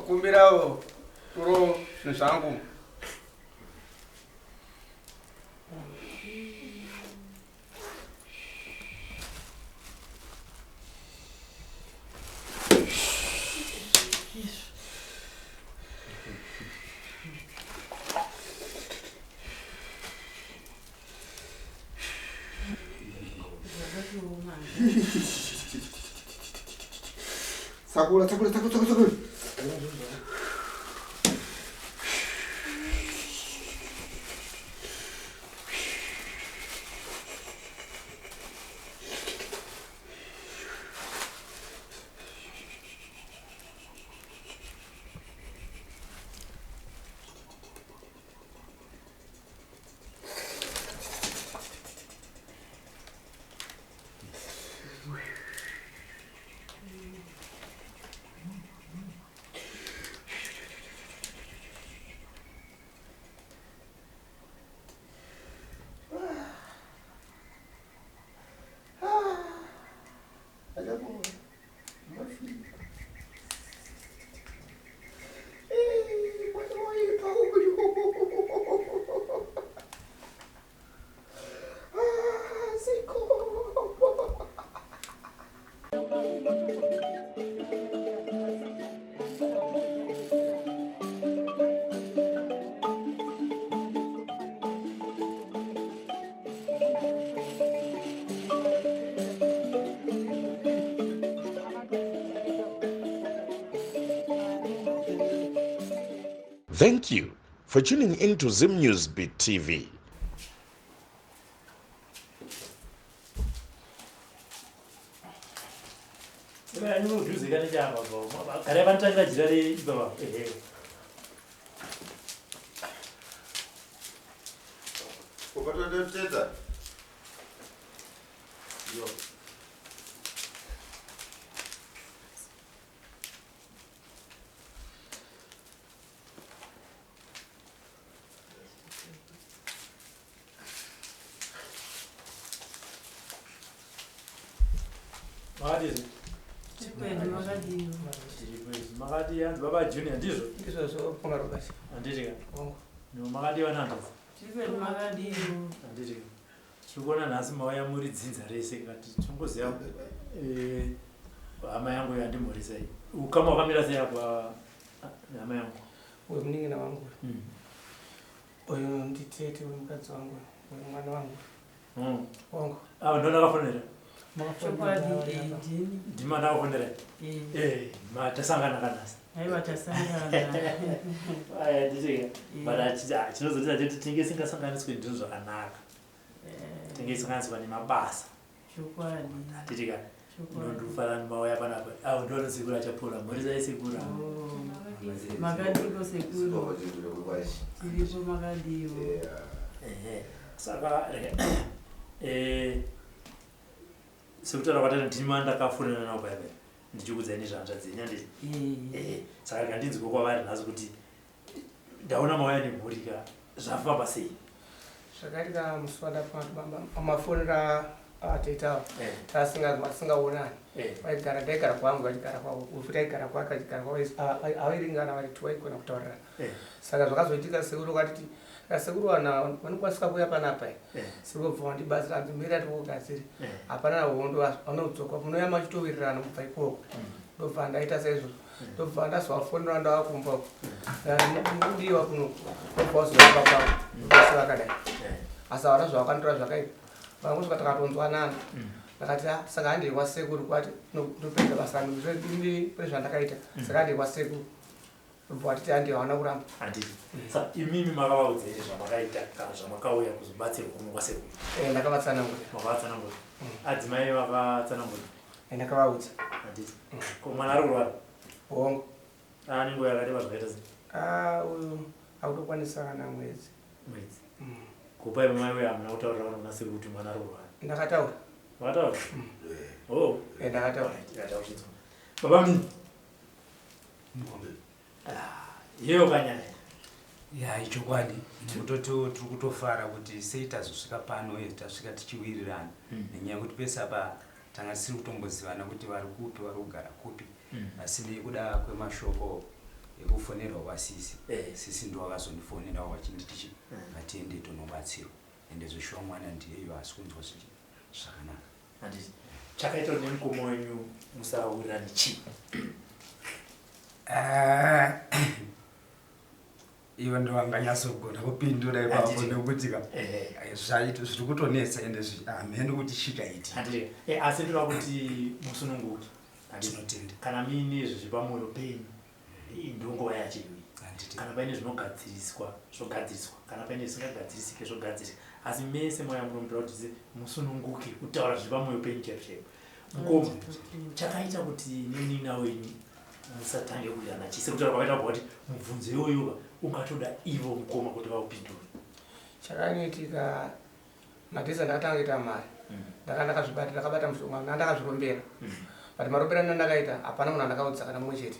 kumbirawo turo zvangu. Sakura. Thank you for tuning in to Zim News Beat TV. What is it? Magadi and Baba Junior, this is also Pongarokas. And did you go? No, Magadi and Anders. Magadi and did you go? Sugar and Asmoya Murid racing at Chungosel. Amayango and Dimori say, who come over me as they have Amayango. We're meaning a mango. Or you dictate when that's on one. Oh, no, no, Dimana wondere. Matasangana kanas. Matasangana. Aya dije. Bara chinozoita kuti tingesinga sanganiswe ndizvo zvakanaka. Tingesanganiswa nemabasa. Chokwadi. Titika. Ndofara mauya panapa. Awu ndoro sekura chapura. Muri zai sekura. Makadiko sekura. Tiripo makadiyo. Saka sekutara kwatana ndima ndakafunana nawo paya ndichikudzai nezvanja dzenya ndii saka kandinziko kwavari nhasi kuti ndaona mauya nemhurika zvafamba sei zvakaita muswada pamafonera atetawo tasingaonani ndaigara kwangu vachigara kwavo ufuti aigara kwake achigara kwavo avairingana vari two vaigona kutaurirana saka zvakazoitika sekuru kwatiti sekuru vanokwanisa kuuya panapa sekuru bva wandibatsira andimira tikugadziri hapana hondo vanodzoka munoya machitowirirana kubva ikoko ndobva ndaita saizvozvo ndobva ndazovafonera ndavakumba mudiwa kuno ndobva wazoamba kwavo vese vakadai asi havana zvavakandora zvakaipa vangosvika takatonzwanana ndakati saka handei kwasekuru kwati ndopedza basa ndini pane zvandakaita saka handei kwasekuru ndobva watiti handei havana kuramba handiti saka imimi makavaudzei zvamakaita kana zvamakauya kuzobatsirwa kuno kwasekuru ndakavatsanangura makavatsanangura adzimai vakatsanangura ndakavaudza handiti ko mwana ari kurwara hongo anenguva yakareba zvakaita sei uyu akutokwanisa kana mwedzi kupai mai uya hamuna kutaurira vana kuna sekuru kuti mwana ari kurwara ndakataura wakataura oh ndakataura baba mini yeyo kanyanya ya ichokwadi tiri kutofara kuti sei tazosvika pano uye tasvika tichiwirirana nenyaya yekuti pese apa tanga tisiri kutombozivana kuti vari kupi vari kugara kupi asi nekuda kwemashoko yekufonera kwasisi sisi ndo akazondifonera wachinditichi ngatiende tonobatsirwa ende zvishuwa mwana ndiyeyo asi kunzwa zvakanaka. Handiti chakaita nemukomo wenyu musawirani chi? Iwe ndo wanganyasogona kupindura ipapo nekuti zvaito zviri kutonetsa ende hamene kuti chikaiti. Asi ndinoda kuti musununguke ndinotenda kana muine izvi zvipamwoyo penyu ndonguva yachirui kana paine zvinogadziriswa zvogadziriswa kana paine zvisingagadzirisike zvogadziriswa asi mese moya munomutora kuti musununguke kutaura zvipamwoyo penyu chaizvo. Mukoma chakaita kuti nenina wenyu musatange kuirana chise kutaura kwakaita kuti mubvunzo iwoyo ungatoda ivo mukoma kuti vaupindure? Chakaniitika matiza ndakatanga kuita mari ndakazvibata ndakabata mushonga ndakazvirombera but marombera ndakaita hapana munhu andakaudza kana mumwe chete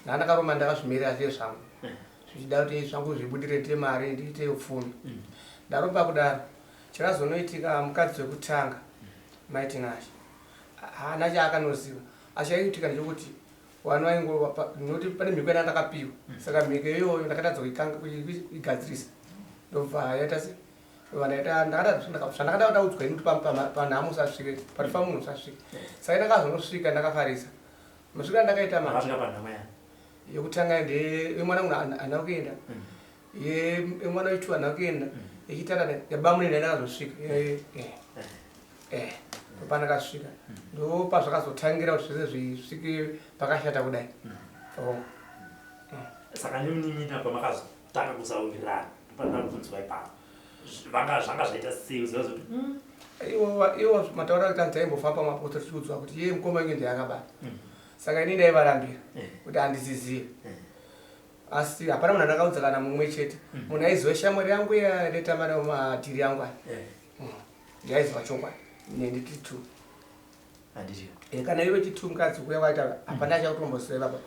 ndakaroma ndakazvimirira zviro zvangu zvichida kuti zvangu zvibudire ndiite mari ndiite upfumi. Ndaromba kudaro chakazonoitika mukadzi wekutanga maitin'asha haana chaakanoziva asi chaiitika ndechekuti wanu wainoti pane mhiko yana ndakapiwa saka mhiko iyoyo ndakatadza kuigadzirisa ndobva yaita se zvandakada kuudzwa ini kuti panhamo usasvike parifa munhu usasvike saka ndakazonosvika ndakafarisa musvika ndakaita mari yekutanga yemwana munhu ana kuenda yemwana wechu ana kuenda yechitata yabamunene ndakazosvika pandakasvika ndo pazvakazotangira kuti zvese zvisvike pakashata kudai. Saka nemunin'ina pamakazotanga kusawirirana pandaa kubvunzwa ipapo zvanga zvaita sei uziva zoti iwo mataura kuti anzaimbofamba mapoto tichiudzwa kuti ye mukoma inge ndeyakabata saka ini ndaivarambira kuti handizizive asi hapana munhu andakaudza kana mumwe chete munhu aiziva shamwari yangu yanetamana matiri yangu aya ndaiziva chongwani nenditi 2 handiti kana iwe chi 2 mukadzi kuya kwaita hapana chakutomboseva baba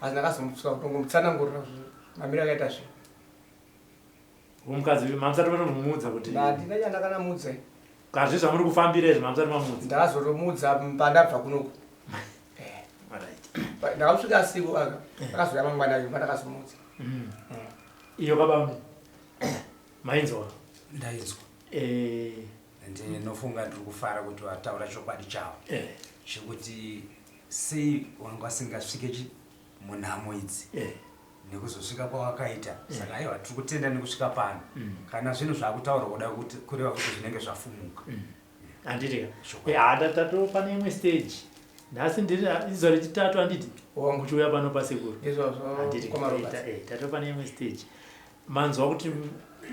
asi ndakazomutsuka kutongomutsanangurira mamiro akaita zvinhu umukadzi mamusati matomuudza kuti ndina chandakanamuudza kazvi zvamuri kufambira izvi mamusati mamuudza ndakazotomuudza pandabva kunoku ndakamusvika siku aka akazoya mangwana ayo mandakazomuudza iyo kabambe mainzwa ndainzwa ndinofunga ndiri kufara kuti wataura chokwadi chavo chekuti sei wanga wasingasvike munhamo idzi nekuzosvika kwawakaita saka aiwa tiri kutenda nekusvika pano kana zvinhu zvakutaura kuda kureva kuti zvinenge zvafumuka. Handiti hada pane imwe stage nhasi ndiri izuva rechitatu handiti kuchiuya pano pasekuru tato pane imwe stage manzwa kuti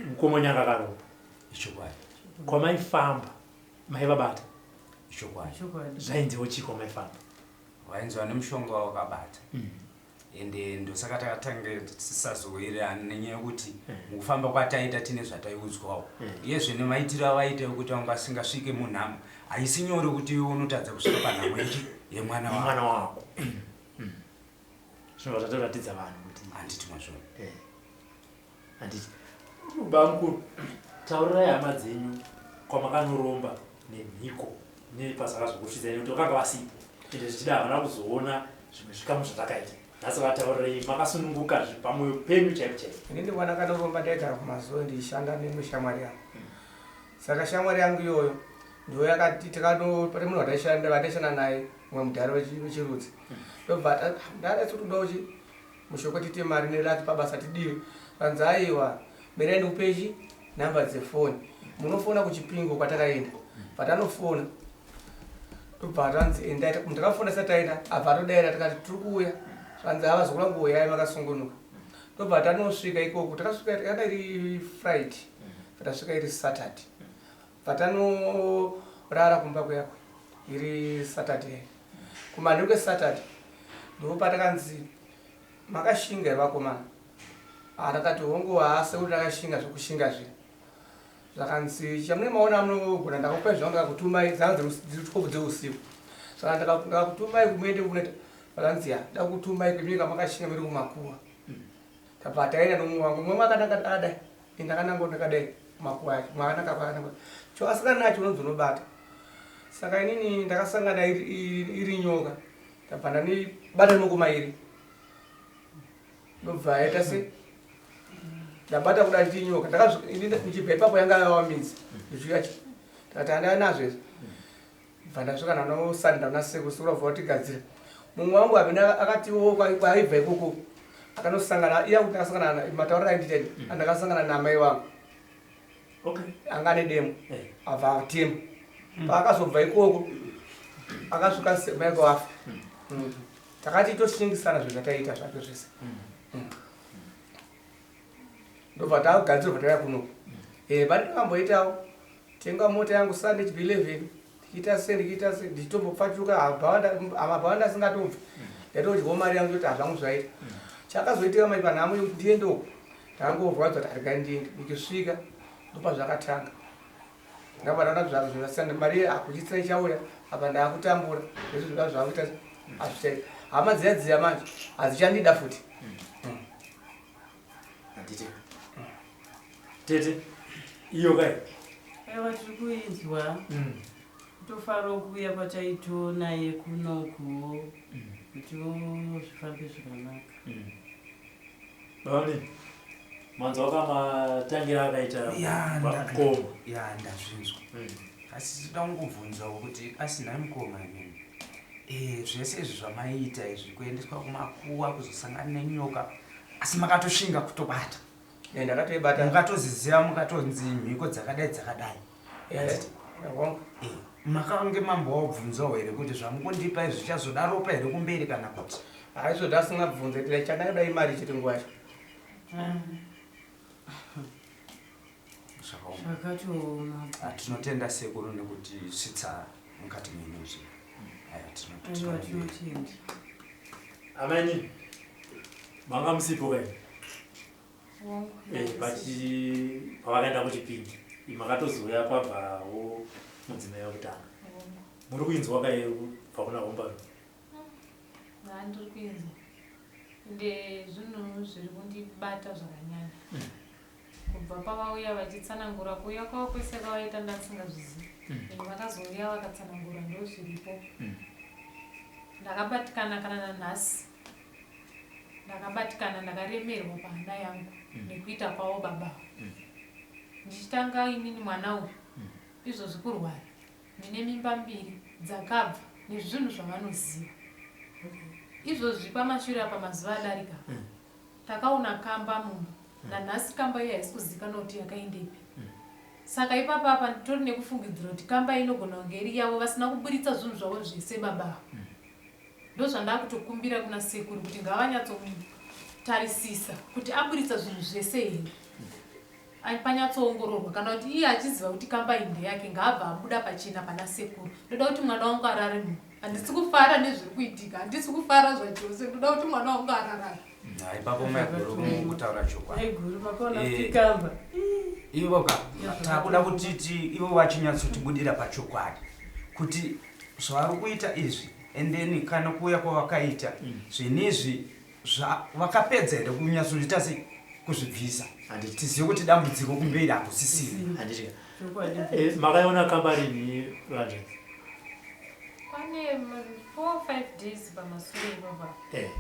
mukomonyanga karomba ichokwadi kwamaifamba maivabata ichokwadi zvainziwo chii kwamaifamba wainzwa nemushonga wakabata ende ndosaka takatange tisazowirirana nenyaya yekuti mukufamba kwataita tine zvataiudzwawo iyezve nemaitiro avaita ekuti wanga asingasvike munhamo haisi nyore kuti unotadza kusvika panhamo yemwana wako zvinhu zvatoratidza vanhu kuti handiti mazvona handiti bamukuru taurirai hama dzenyu kwamakanoromba nemhiko nepasakazvokusvitsai nekuti vakanga vasipo ende zvichida havana kuzoona zvimwe zvikamu zvatakaita nhasi vataurirei makasununguka pamwoyo penyu chaipo chaipo. ini ndivona kanoromba ndaigara kumazuva ndichishanda nemushamwari yangu saka shamwari yangu iyoyo ndo yakati pane munhu wataishanda naye mumwe mudhari wechirudzi ndobva ndadatsotodawo mushoko tite mari nerati pabasa tidiwe vanzi aiwa berai ndikupechi nhamba dzefoni munofona kuchipingo kwatakaenda patanofona ndobva tanzi ndakafona sataita abva todaira tikati tiri kuuya zvanzi havazokuda ngoyai makasungunuka ndobva tanosvika ikoko takasvika yakada iri friday patasvika iri saturday patanorara kumba kuyakwe iri saturday kumande kwesaturday ndopatakanzi makashinga vakomana takati hongu haase kuti takashinga zvokushinga zvino zvakanzi chamune maona munogona ndakakupai zvangu ndakakutumai dzanzi dzitikopu dzeusiku saka ndakakutumai kumuende kuneta vakanzi ya ndakutumai kwenyika makashinga muri kumakuwa tabva taenda nomumwe wangu mumwe mwakanaka adai ndakanango ndakadai makuwa ake mwakanaka kwakanaka choasangana nacho unonzonobata saka inini ndakasangana iri nyoka tabva ndanibata nemoko mairi ndobva yaita se ndabata kuda ndinyoka ndakazvichipepapo yanga yawamidzi ndisvikachi tati andaya nazvo izvo bva ndasvika nanosanda nasekusura bva watigadzira mumwe wangu apinda akatiwo kwaibva ikoko akanosangana iya kuti akasangana matauriro ainditeni andakasangana namai wangu anga ane demo abva atema paakazobva ikoko akasvika maiko wafa takati toshingisana zvo zvataita zvacho zvese ndobva takugadzirwa taya kunoko vandikamboitawo tenga mota yangu sande chipi 11 ndichiita se ndichitombopfatuka amabhawa ndasingatobvi ndatodyawo mari yangu yoti hazvangu zvaita chakazoitika mai panhamo yokuti ndiendoko ndangobvadzwa kuti arigai ndiende ndichisvika ndopa zvakatanga ndabata zvakasiyana mari akuchitsira ichauya apa ndaakutambura nezvo zviva zvakuita hazvichaita hama dziya manje hazichandida futi tete iyo kai aiwa tiri kuinzwa tofanira kuuya kwachaito naye kunoku kutiwo zvifambe zvakanaka baoni manzo wakamatangira akaita makoma ndazvinzwa asi tida kungobvunzawo kuti asina mukoma imini zvese izvi zvamaita izvi kuendeswa kumakuwa kuzosangana nenyoka asi makatoshinga kutobata ndakatoibata mukatoziziva mukatonzi mhiko dzakadai makange mambowabvunzawo here kuti zvamukundipa izvi zvichazodaropa here kumberi kana kuti haizvoda asingabvunze tila chandaida imari chiti nguvacho zvakatooma tinotenda sekuru nekuti svitsa mukati menuzvi tinotenda amani manga musipo kai pavakaenda kuchipingi makatozouya kwabvawo mudzimai wekutanga muri kuinzwa kai pakuna hombano ndiri kuinzwa ende zvinhu zviri kundibata zvakanyanya kubva pavauya vachitsanangura kuuya kwavo kwese kwavaita ndasingazvizivi vakazouya vakatsanangura ndo zviripo ndakabatikana kana nanhasi ndakabatikana ndakaremerwa pahana yangu nekuita kwavo baba ndichitanga inini mwana uyu izvozvi kurwara ndine mimba 2 dzakabva nezvinhu zvavanoziva izvozvi pamashure apa mazuva adarika takaona kamba mumba nanhasi kamba iyo haisi kuzivikanwa kuti yakaendepi saka ipapapa nditori nekufungidzira kuti kamba inogona kunge iri yavo vasina kuburitsa zvinhu zvavo zvese baba ndozvandakutokumbira kuna sekuru kuti ngavanyatsotarisisa kuti aburitsa zvinhu zvese here panyatsoongororwa kana kuti iye achiziva kuti kamba inde yake ngaabva abuda pachena pana sekuru ndoda kuti mwana wangu ararame handisi kufara nezviri kuitika handisi kufara zvachose ndoda kuti mwana wangu ararame ipapo maiguru kutaura chokwadi makaona kuti kamba ivo takuda kutiti ivo vachinyatsotibudira pachokwadi kuti zvavari kuita izvi endeni kana kuuya kwavakaita zvinizvi vakapedza here kunyatsoita se kuzvibvisa tizive kuti dambudziko kumberi hakusisiri makaiona kamba rini ranje pane 4-5 days pamashure ipapa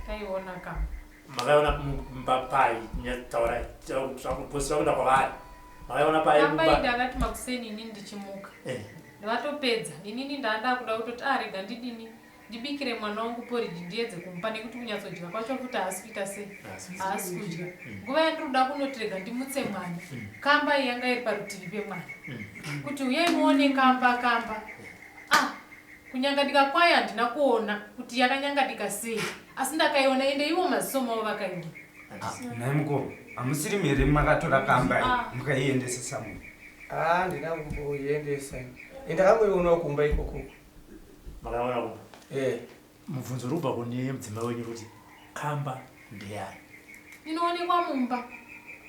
taiona kamba makaiona pai nyataurai posira kuenda kwavari makaiona pai kamba ndakati makuseni inini ndichimuka ndivatopedza inini ndaanda kuda kutoti arega ndidini ndibikire mwana wangu poriji ndiedze kumupa nekuti kunyatsodya kwacho kuti haasi kuita sei haasi kudya nguva yandiroda kunotirega ndimutse mwana kamba yanga iri parutivi pemwana kuti uyai muone kamba kunyangadika kwayo handina kuona kuti yakanyangadika sei asi ndakaiona ende ivo maziso mavo vakaiona nai mukoma hamusiri mhere makatora kamba mukaiendesa samwe ndina kumboiendesa ndakangoionawo kumba ikoko makaiona kumba mubvunzo rubva kune mudzimai wenyu kuti kamba ndeyani inoonekwa mumba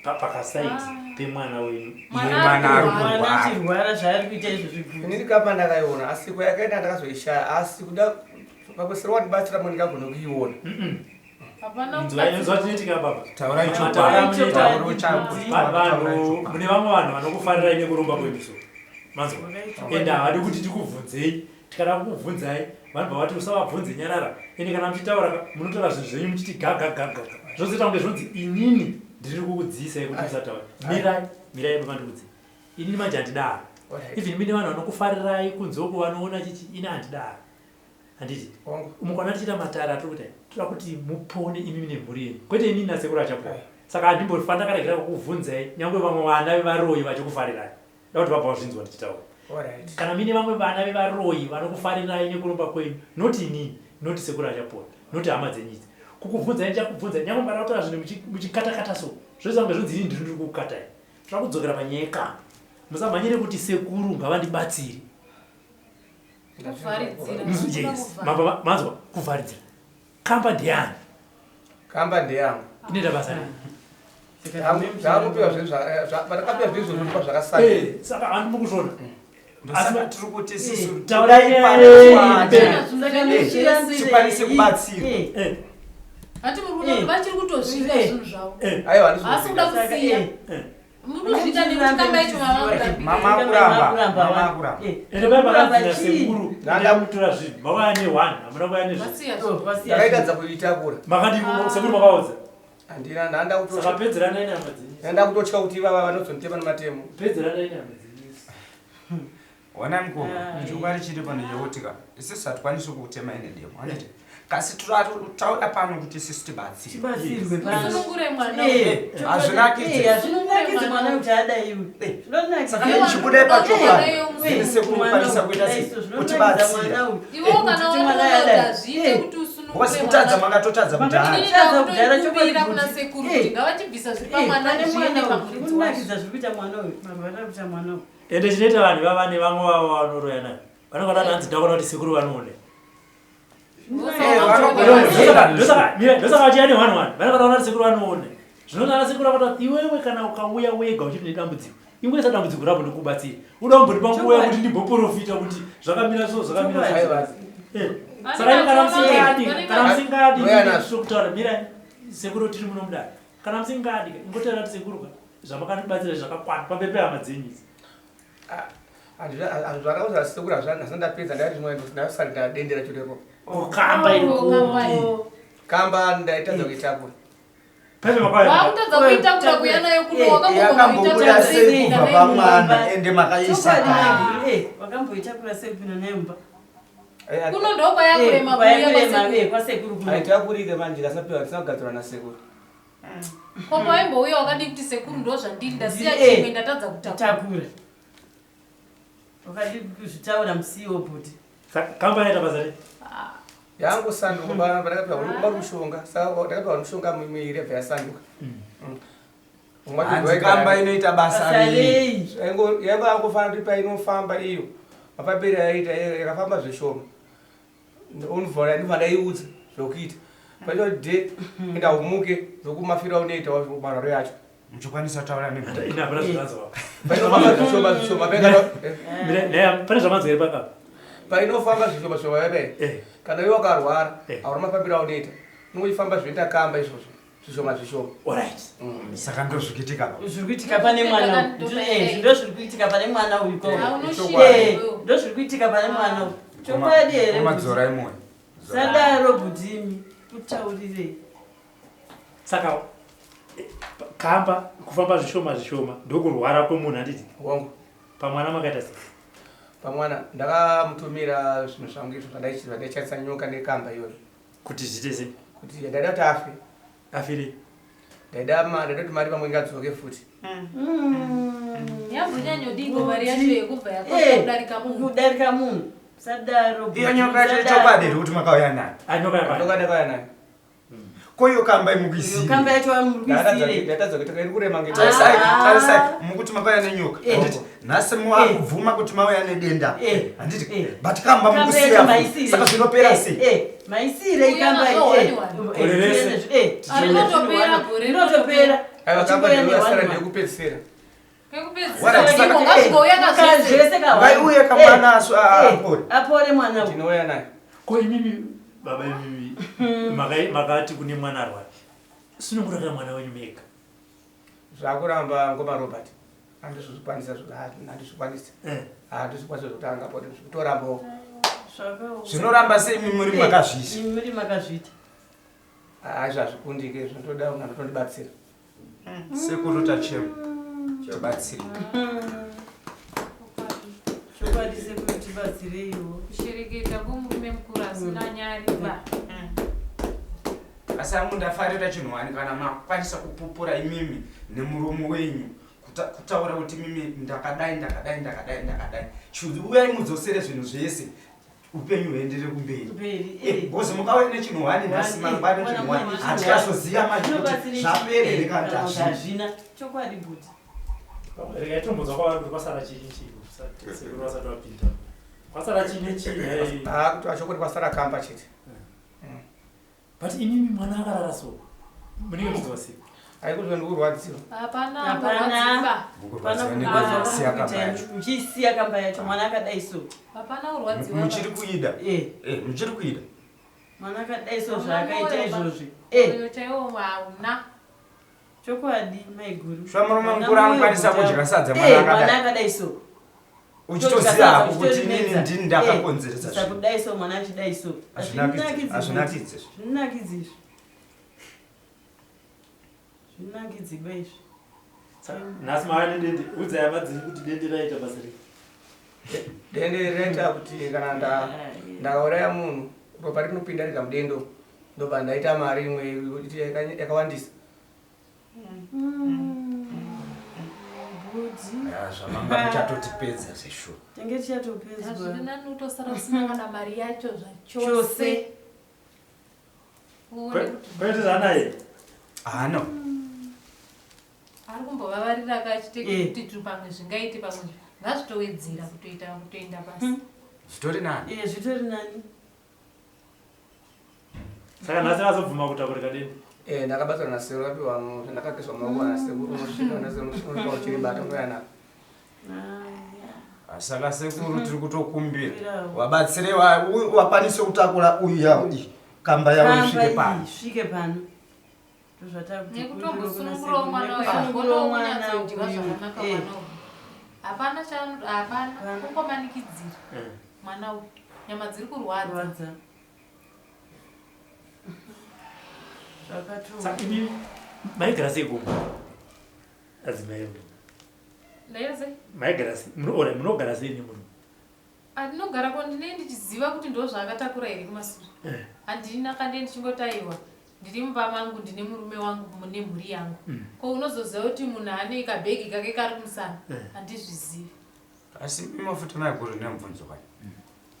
pakasaiti pemwana wenyu mwana achirwara zvaari kuita izvo inini kamba ndakaiona asi kwayakaita ndakazoishaya asi kuda pakwesera watibatsira mwe ndikagona kuiona zvatinetika baba taurai mune vamwe vanhu vanokufarirai nekurumba kwemuso manzwa ende havadi kuti tikubvunzei tikada kukubvunzai vanhu vavati usavabvunze nyarara ende kana muchitaura munotora zvinhu zvenyu muchiti gagagagaga zvozoita kunge zvinonzi inini ndiri kukudziisai kuti musataura mirai bamandikudzi inini manje handidaro even mine vanhu vanokufarirai kunzoko vanoona chichi ini handidaro handiti mukwana tichita matara atiri toda kuti mupone imi nemhuri yenyu kwete inini nasekuru achapona saka handimbofanira karegera kukubvunzai nyangwe vamwe vana vevaroyi vachikufarirai da kuti vabva vazvinzwa ndichitaura kana mine vamwe vana vevaroyi vanokufarirai nekurumba kwenyu noti inini noti sekuru achapona noti hama dzenyidzi kukubvunzai ndichakubvunzai nyangwe kana kutora zvinhu muchikatakata so zvoita kunge zvonzi inini ndiri kukukatai toda kudzokera panyeka musamhanyire kuti sekuru ngavandibatsiri manzwa kuvharidzira kamba ndeyani kamba ndeyangu inoita basa ndakapiwa zvinhu zvakasara saka handimukuzvona ndosaka tiri kuti sisi tikwanise kubatsira hati muri vachiri kutozvika zvinhu zvavo aiwa asi kuda kusiya munozviita nekuti kamba icho mama akuramba ende vaivakadzina sekuru ndamutora zvinhu makauya ne1 hamuna kuya ndakaitadza kuitakura sekuru makaudza handina saka pedzeranai nehama dzenyu nanda kutotya kuti ivava vanozonditema nematemo pedzeranai nehama dzenyu ona mukoma chokwadi chiri pano chekutika isisi hatikwanisi kutema ine demo anditi kasi tauda pano kuti isisi tibatsirwe sunungure mwana hazvinakidze mwana kuti adaiwe saka chibude pachokwadi zvinesekukwanisa kuita kutibatsira iwo kana wanoda zviite kuti wasi kutadza makatotadza kudhara kuna sekuru kuti ngavachibvisa zviri pamwana zviende pamunakidza zviri kuita mwana uyu marwara kuita mwana uyu ende chinoita vanhu vavane vamwe vavo vanoroya nayo vanongada hanzi ndakaona kuti sekuru vanoone ndosaka vachiya ne1 vanongadaona kuti sekuru vanoone zvinonana sekuru vakati iwewe kana ukauya wega uchiri nedambudziko ingwesa dambudziko rabo ndikubatsira uda kumbondipa nguva yekuti ndimboprofita kuti zvakamira so zvakamira saka kana musingadi kutaura mira sekuru tiri muno mudare kana musingadi ingotaura kuti sekuru zvamakandibatsira zvakakwana pamberi pehama dzenyu zvakauza sekuru hazvandapedza ndati ndasarira dendera chodero kamba kamba ndaitadza kuitakura wakutadza kuitakura kuya nayo yakambobuda sei kubva pamwana ende makaisa wakamboitakura sei pino nemba kuno ndokwa yakurema aitakurike manje kasapiwa tisagadzirwa nasekuru kwamba waimbouya wakadi kuti sekuru ndo zvandiri ndasiya chimwe ndatadza kutakura wakadi kuzvitaura musiwo bhuti kamba yaita basa rei yangu sanduka ndakapiwa rushonga saka ndakapiwa rushonga mirebva yasanduka kamba inoita basa rei yangu angofana kuti painofamba iyo mapapiri yaita yakafamba zvishoma unvhora ndivandaiudza zvokuita paitode enda umuke zokumafira unoita marwaro yacho muchikwanisa taura pane zvamanzwa iri pakapa painofamba zvishoma shoma yabe kana iwe wakarwara hauna mapapiri aunoita unongofamba zvinoita kamba izvozvo zvishoma zvishoma saka ndozvikuitika zvirikuitika pane mwana ndo zvirikuitika pane mwana uyu ndo zvirikuitika pane mwana uyu chokwadi here madzora emoyo sadaro bhudhimi kutaurirei saka kamba kufamba zvishoma zvishoma ndokurwara kwemunhu handiti wangu pamwana makaita sei pamwana ndakamutumira zvinhu zvangu izvo zvandaichaisa nyoka nekamba iyoyo kuti zviite sei kuti ndaida kuti afe afire ndaida kuti mari pamwe ngadzoke futi yambonyanyodiko mari yacho yekubva yakudarika munhu sadaro iyo nyoka yacho chokwadi iri kuti makauya nayo nyoka ndakauya nayo koyo kamba imukuisire kamba yacho amukuisire ndatadza kuti iri kurema tarisai mukuti makauya nenyoka nhasi muakubvuma kuti mauya nedenda handiti but kamba mukusiya saka zvinopera sei maisire ikamba inotopera aiwa kamba ndinosara ndekupedzisira ngaiuye kamwana apore mwana ndinouya naye ko imimi baba imimi makati kune mwana arwara sinongurata mwana wenyu mega zvakuramba ngoma Robert handizvikwanisa handizvikwanisa handizvikwanisa kuti angapote zvikutorambawo zvinoramba sei muri makazvisa muri makazvita zvazvikundike zvinotoda munhu anotondibatsira sekuru tachema chobatsira chokwadi sekuru tibatsireiwo kushereketa kumurume mukuru asina nyari ba asi amundafarira chinhu wani kana makwanisa kupupura imimi nemuromo wenyu kutaura kuti mimi ndakadai uyai mudzosere zvinhu zvese upenyu huendere kumberi bhozi mukauya nechinhu wani nasimangwani chinhu wani hatikazoziya manje kuti zvapere rekatazvina chokwadi bhuti rekaitombodzwa kwavari kuti kwasara chii sekuru vasati vapinda kwasara chine chii kuti vachokoti kwasara kamba chete but inimi mwana akarara so munenge mudziwa sei haikuti ndikurwadziwa muchisiya kamba yacho mwana akadai so muchiri kuida muchiri kuida mwana akadai so zvaakaita izvozvi chokwadi maiguru shwamurume mukuru anokwanisa kudya sadza mwana akadai so uchitoziva hapo kuti inini ndini ndakakonzeresa sakudai so mwana achidai so hazvinakidzi zvinakidzi zvinakidzi baizvi nhasi mava nedende udzai madziri kuti dende raita basa rei dende rinoita kuti kana ndakauraya munhu ropa rinopinda rika mudendo ndobva ndaita mari imwe yakawandisa zvamanga muchatotipedza zeshuwa tenge tichatopedzwa zvinanutosara usina kana mari yacho zvachose kwete zvanaye hano ari kumbovavarira akachiteka kuti tiri pamwe zvingaite pamwe ngazvitowedzera kutoenda pasi zvitori nani zvitori nani saka nhasi vazobvuma kutakurika deni ndakabatsira nasero kapiwa zvandakakiswa maoko nasekuru unosvika naserunoa uchiribata ngoyanaka saka sekuru tiri kutokumbira wabatsire wakwanise kutakura uyu yawo kamba yawo svike pano nekutombosunungurawo mwana wayaonawo kunyatsodyiwa zvakanaka hapana kungomanikidzira mwana uyu nyama dziri kurwadza saka imi maigara sei kumba adzimai ndairase maigara sei munogara sei nemunhu andinogarako ndine ndichiziva kuti ndo zvaakatakura here kumasure handina kande ndichingotaiwa ndiri mumba mangu ndine murume wangu nemhuri yangu ko unozoziva kuti munhu ane kabhegi kake kari kumusana handizvizivi asi imafuta maiguru nemubvunzo kwai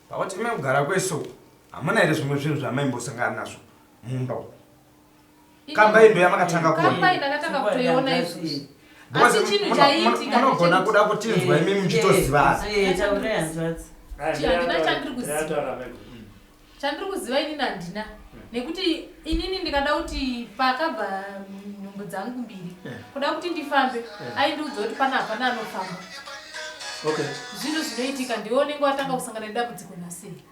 pakuti mekugara kweso hamuna here zvimwe zvinhu zvamaimbosangana nazvo mumba kamba indo yamakatanga kamba ndakatanga kutoiona izvozvi asi chinhu chaiitika munogona kuda kutinzwa imi muchitozivana handina chandiri kuziva chandiri kuziva inini handina nekuti inini ndikada kuti pakabva nhumbu dzangu mbiri kuda kuti ndifambe aindiudza kuti pana hapana anofamba zvinhu zvinoitika ndionenge watanga kusangana nedambudziko nasei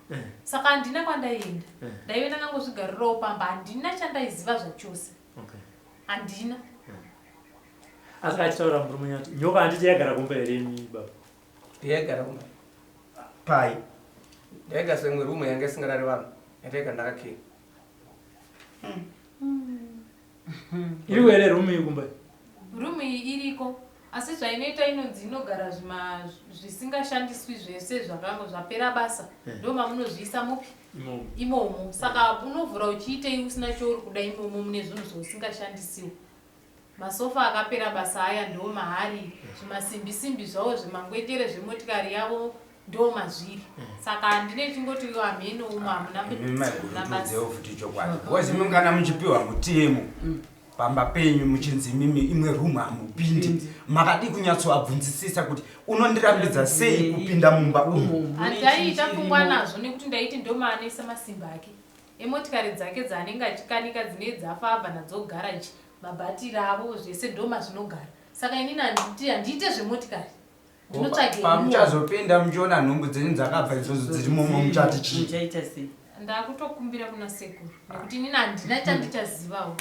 saka handina kwandaienda ndaienda nangozvigarirawo pamba handina chandaiziva zvachose handina asi achitaura murume nyati nyoka handiti yagara kumba here imi baba yaigara kumba pai ndaiga semwe rumu yange isingarari vanhu yataiga ndakakeka iri here rumu iyi kumba rumu iyi iriko asi zvainoita inonzi inogara zvisingashandiswi zvese zvakango zvapera basa ndo mamunozviisa mupi imomo saka unovhura uchiitei usina chouri kuda imomo mune zvinhu zvausingashandisiwo masofa akapera basa aya ndo mahari zvimasimbisimbi zvavo zvemangwetere zvemotikari yavo ndo mazviri saka handine chingoti hamheno umo hamuna futi chokwadi wazimungana muchipiwa mutemo pamba penyu muchinzi mimi imwe rumu hamupindi makadi kunyatsoabvunzisisa kuti unondirambidza sei kupinda mumba umu handaiita pfungwa nazvo nekuti ndaiti ndo maanesa masimba ake emotikari dzake dzaanenge achikanika dzine dzafabva nadzogara ichi mabhatiri avo zvese ndo mazvinogara saka inini handiite zvemotikari pamuchazopinda muchiona nhumbu dzenyu dzakabva idzodzo dziri momo muchati chii ndakutokumbira kuna sekuru nekuti inini handina chandichazivawo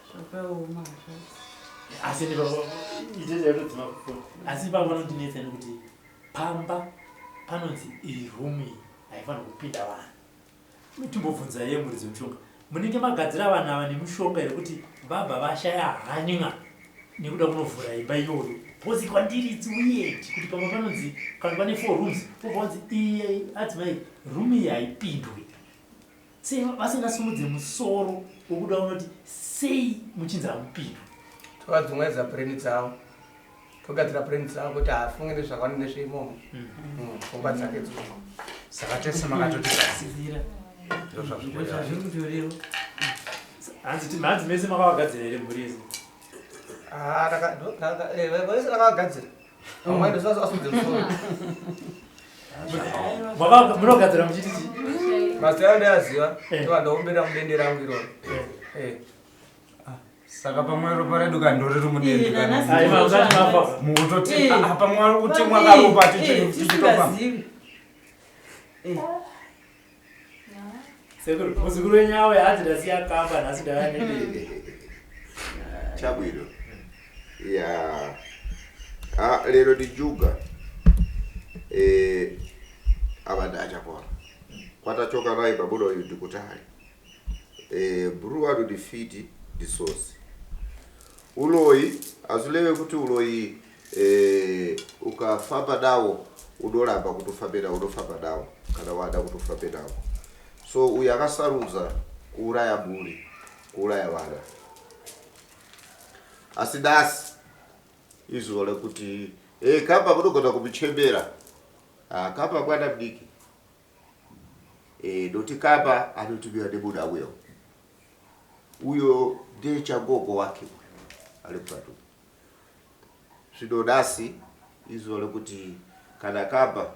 zvakaoma asi asi pavana ndinetsa nekuti pamba panonzi iyi room haifanira kupinda vanhu. Timbobvunza iye muridzo mushonga. Munenge magadzira vanhu ava nemushonga iri kuti vabva vashaya hanya nekuda kunovhura imba iyoyo. Bhozi kwandiri weird kuti pamwe panonzi kana pane 4 rooms pobvunzi iye adzimai room iyi haipindwi. Sei vasingasimudze musoro wokuda unoti sei muchinzi hamupindwi. Tovadzumwedza brand dzavo. Togadzira brand dzavo kuti hafunge nezvakawanda nezveimomo. Pfungwa dzake dzose. Saka tese makatoti Sizira. zvazviri kutorero. Hanzi mese makavagadzira here mhuri yese? Vese vakagadzira. Vamwe ndosasudze musoro. Munogadzira muchiti chii? Mazera ndayaziva. Ndovandokumbira mudende rangu iroro. saka pamwe ropa redu kandori rumudende mukutoti pamwe kuti mwakaropa tichitopa sekuru muzukuru wenyawe hati ndasiya kamba nhasi ndavanedede chabwino ya lero ndijuga abada achapora kwatachoka naye pabudo uyu ndikutali bruwa difiti disosi uloyi azulewe kuti uloyi ukafamba dawo udoramba kutofambira udofamba dawo kana wada kutofamba dawo so uyu akasarudza kuuraya mburi kuuraya vana asi dasi izuva rekuti kamba munogona kumuchembera kamba mwana mdiki doti kamba anotumiwa nemuda uyo ndiye changogo wake ali patu zvidodasi izuva rekuti kana kamba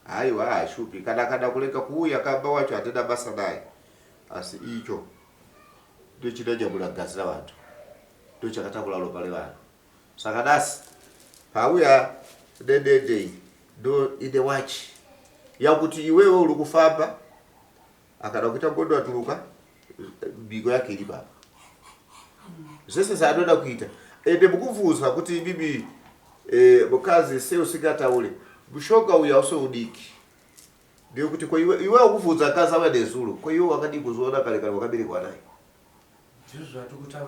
haiwa hashupi kana kuleka kuuya kamba wacho hatina basa naye asi icho ndicho chinonyamula gazi ravantu ndicho chakatakula ropa revanhu saka dasi pauya dedede ndo ine wachi yakuti iwewe uri kufamba akada kuita ngondo atuluka mbiko yake iri papa zvese zvaanoda kuita ende mukubvunzwa kuti bibi mukazi sei usingataure mushonga uyu hausoudiki ndekuti ko iwe ukubvunza akazi auya nezuro ko iwe wakadi kuzoona kare kana wakaberekwa naye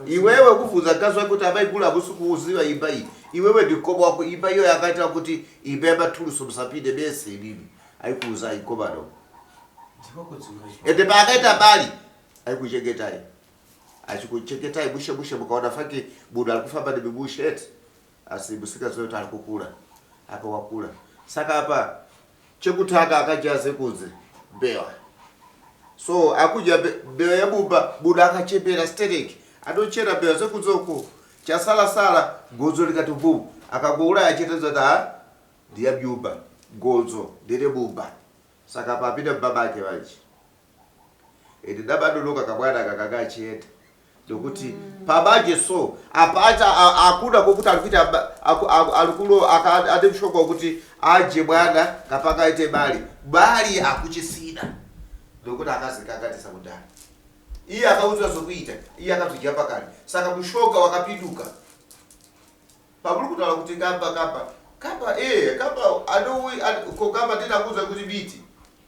iwewe ukubvunza akazi wake kuti amaikula hamusi kuuziva imba iyi iwewe ndikomo wako imba iyo yakaita kuti imba yamatuluso musapinde bese bibi aikuuza aikomano ende paakaita bali aikuchengetai achikuchengetai bushe mukaona fake munhu ari kufamba nebibusheti asi musikazive kuti ari kukura apa wakura saka apa chekutanga akajaze kunze mbewa so akuja mbewa yebumba munhu akachembera stereki anochera mbewa sekunzoko chasala gonzo likati bum akangouraya achitedza kuti ndiyabyumba gonzo ndere bumba saka papinde mbabake vachi ende dabadonoka kamwana kakakachienda ndokuti pabanje so apacha akuda kokuti alikulo ade mshonga wokuti aje mwana kapakaite bali akuchisina ndokuti akazikakatisa kudhara iye akauzwa zokuita iye akazvidya pakati saka mushonga wakapinduka pamuri kutaura kuti kamba kamba tinakuza kuti biti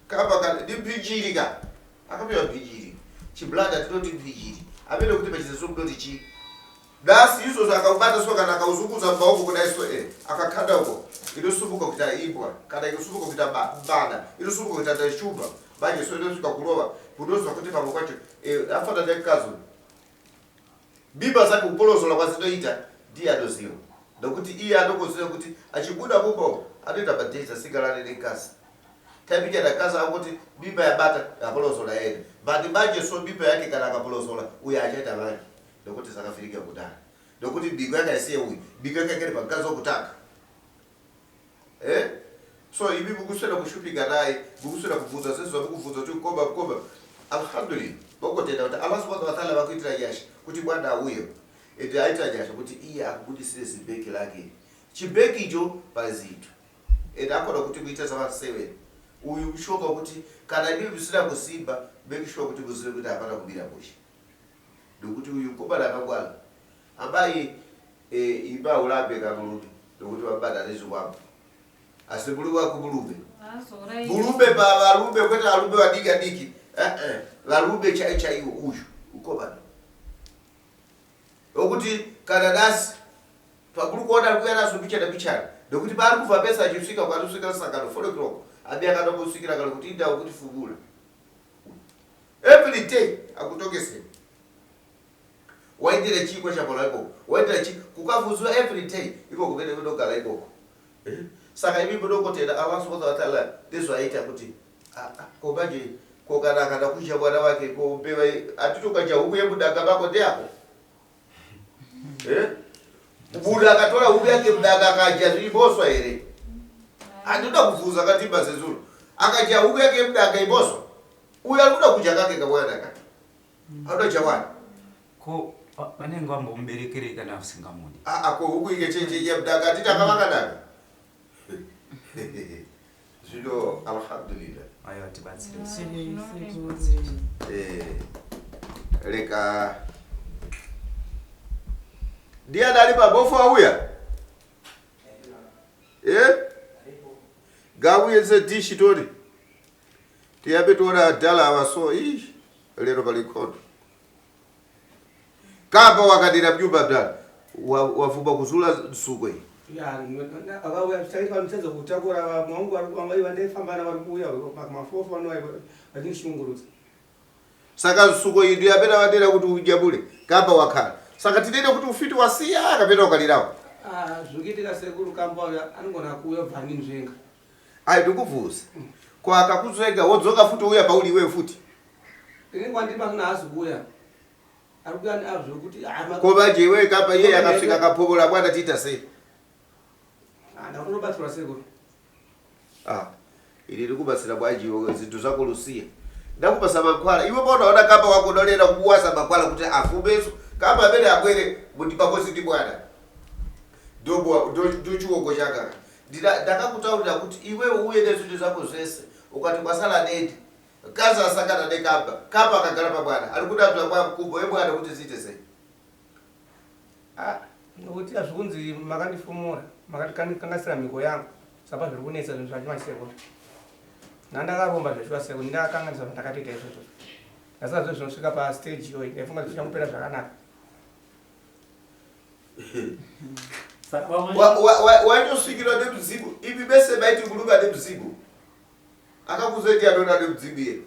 kamba ndimpinjiri ka akapiwa mpinjiri chiblada tinoti mpinjiri amene kuti pachizeso kudoti chi dasi izvo zvakaubata so kana akauzunguza mbaoko kudaiso akakhanda uko inosumuka kuita imbwa kana inosumuka kuita bana inosumuka kuita tashumba manje so inosvika kurova kunozwa kuti pamwe kwacho afana nekazo bimba zake kupolozola kwazinoita ndiye anoziva ndokuti iye anokuziva kuti achibuda mumba anoita madheza singalane nekasi taipija nakazi akuti bimba yabata yapolozola yene but manje so bimba yake kana akapolozola uye achaita vanje ndokuti zakafirika kudara ndokuti mbiko yakaisiye uyu mbiko yakakere pamkazi wokutanga so ivi mukuswera kushupika naye mukuswera kubvunza sezva mukubvunza kuti komba alhamdulillah bokotenda kuti Allah subhanahu wa ta'ala vakuitira nyasha kuti bwana auye ende aita nyasha kuti iye akubudisire zibheki lake chibheki icho pazito ende akona kuti kuita zava7 uyu kushoka kuti kana ivi visina kusimba make sure kuti muzive kuti hapana kubira bushe ndokuti uyu mkomana akangwana ambai imba urambe kamulume ndokuti vabada nezvikwambo asi muri wako mulume Bulube baba alube kweta alube wadiga diki. Lalube chai uyu ukobana. Okuti kadadasi pakuru kuona alikuwa picha ndokuti bari kuva pesa achisvika kwatusvika sakano 4 o'clock abi akatombosikira kana kuti inda kuti fugula every day akutokese waitire chiko chapola iko waitire chiko kukavuzwa every day iko kubene kudogala iko saka ibi bodokotera Allah subhanahu wa ta'ala ndizvaita kuti kobaje kokana kana kuja bwana wake ko bewa atitoka cha huku yemudaga bako ndiako Buda akatola huku yake mdaga akaja iboswa ere atuda kufuza katiba zezuru akaja huku yake mdaga iboswa uyu alikuda kuja kake kabwana kaka ado chawani ko manengo ambo mberekere kana usingamuni ko huku ike chenje ya mdaga atita kama daga zido alhamdulillah ayo atibatsire leka dia dari babofu auya gawu yeze dishi tori tiabe tora dala waso lero balikoto kaba wakadira byuba dala wafuba kuzula sugwe ya agawe tsaifa mtsezo kutakura mwangu ambaye wande famba na walikuya mafofu wano lakini shungurutsa saka sugwe ndio yapenda wadira kuti ujabule kaba wakala saka tinene kuti ufiti wasiya akapenda ukalirawo zvikiitika sekuru kamba anogona kuuya bvani nzvenga ndikuvuza kwa akakuzvenga wodzoka futi uya pauli iwewe futi ini kwandima kuna hazi kuuya ari kuya neazvo kuti kobaje iwewe kapa iye akasvika kapovola bwana tiita sei ndakutobatsirwa sekuru ili rikubatsira bwajiwo zinthu zako lusiya ndakupasa makwala iwe unaona kapa wako dolera kuwasa makwala kuti afubeso kapa amene abwere mutipakosi ndi bwana ndochiwoko chaka ndakakutaurira kuti iwe uye nezvinhu zako zvese ukati kwasala nedi kazi asakana nekapa akagara pabwana ari kudatula kwa mkumbo webwana kuti ziite sei nokuti azvikunzi makandifumura makatikangasira mhiko yangu saka zviri kunetsa zvinhu zvachimaseko nandakaromba zvachivaseko ndakakanganisa zvandakatoita izvozvo asika zvo zvinosvika pastage iyoyi ndaifunga zvichamupera zvakanaka waitosvikirwa nemuzimu ivi bese maiti kuluka nemuzimu akakuzoiti anona nemuzimu iye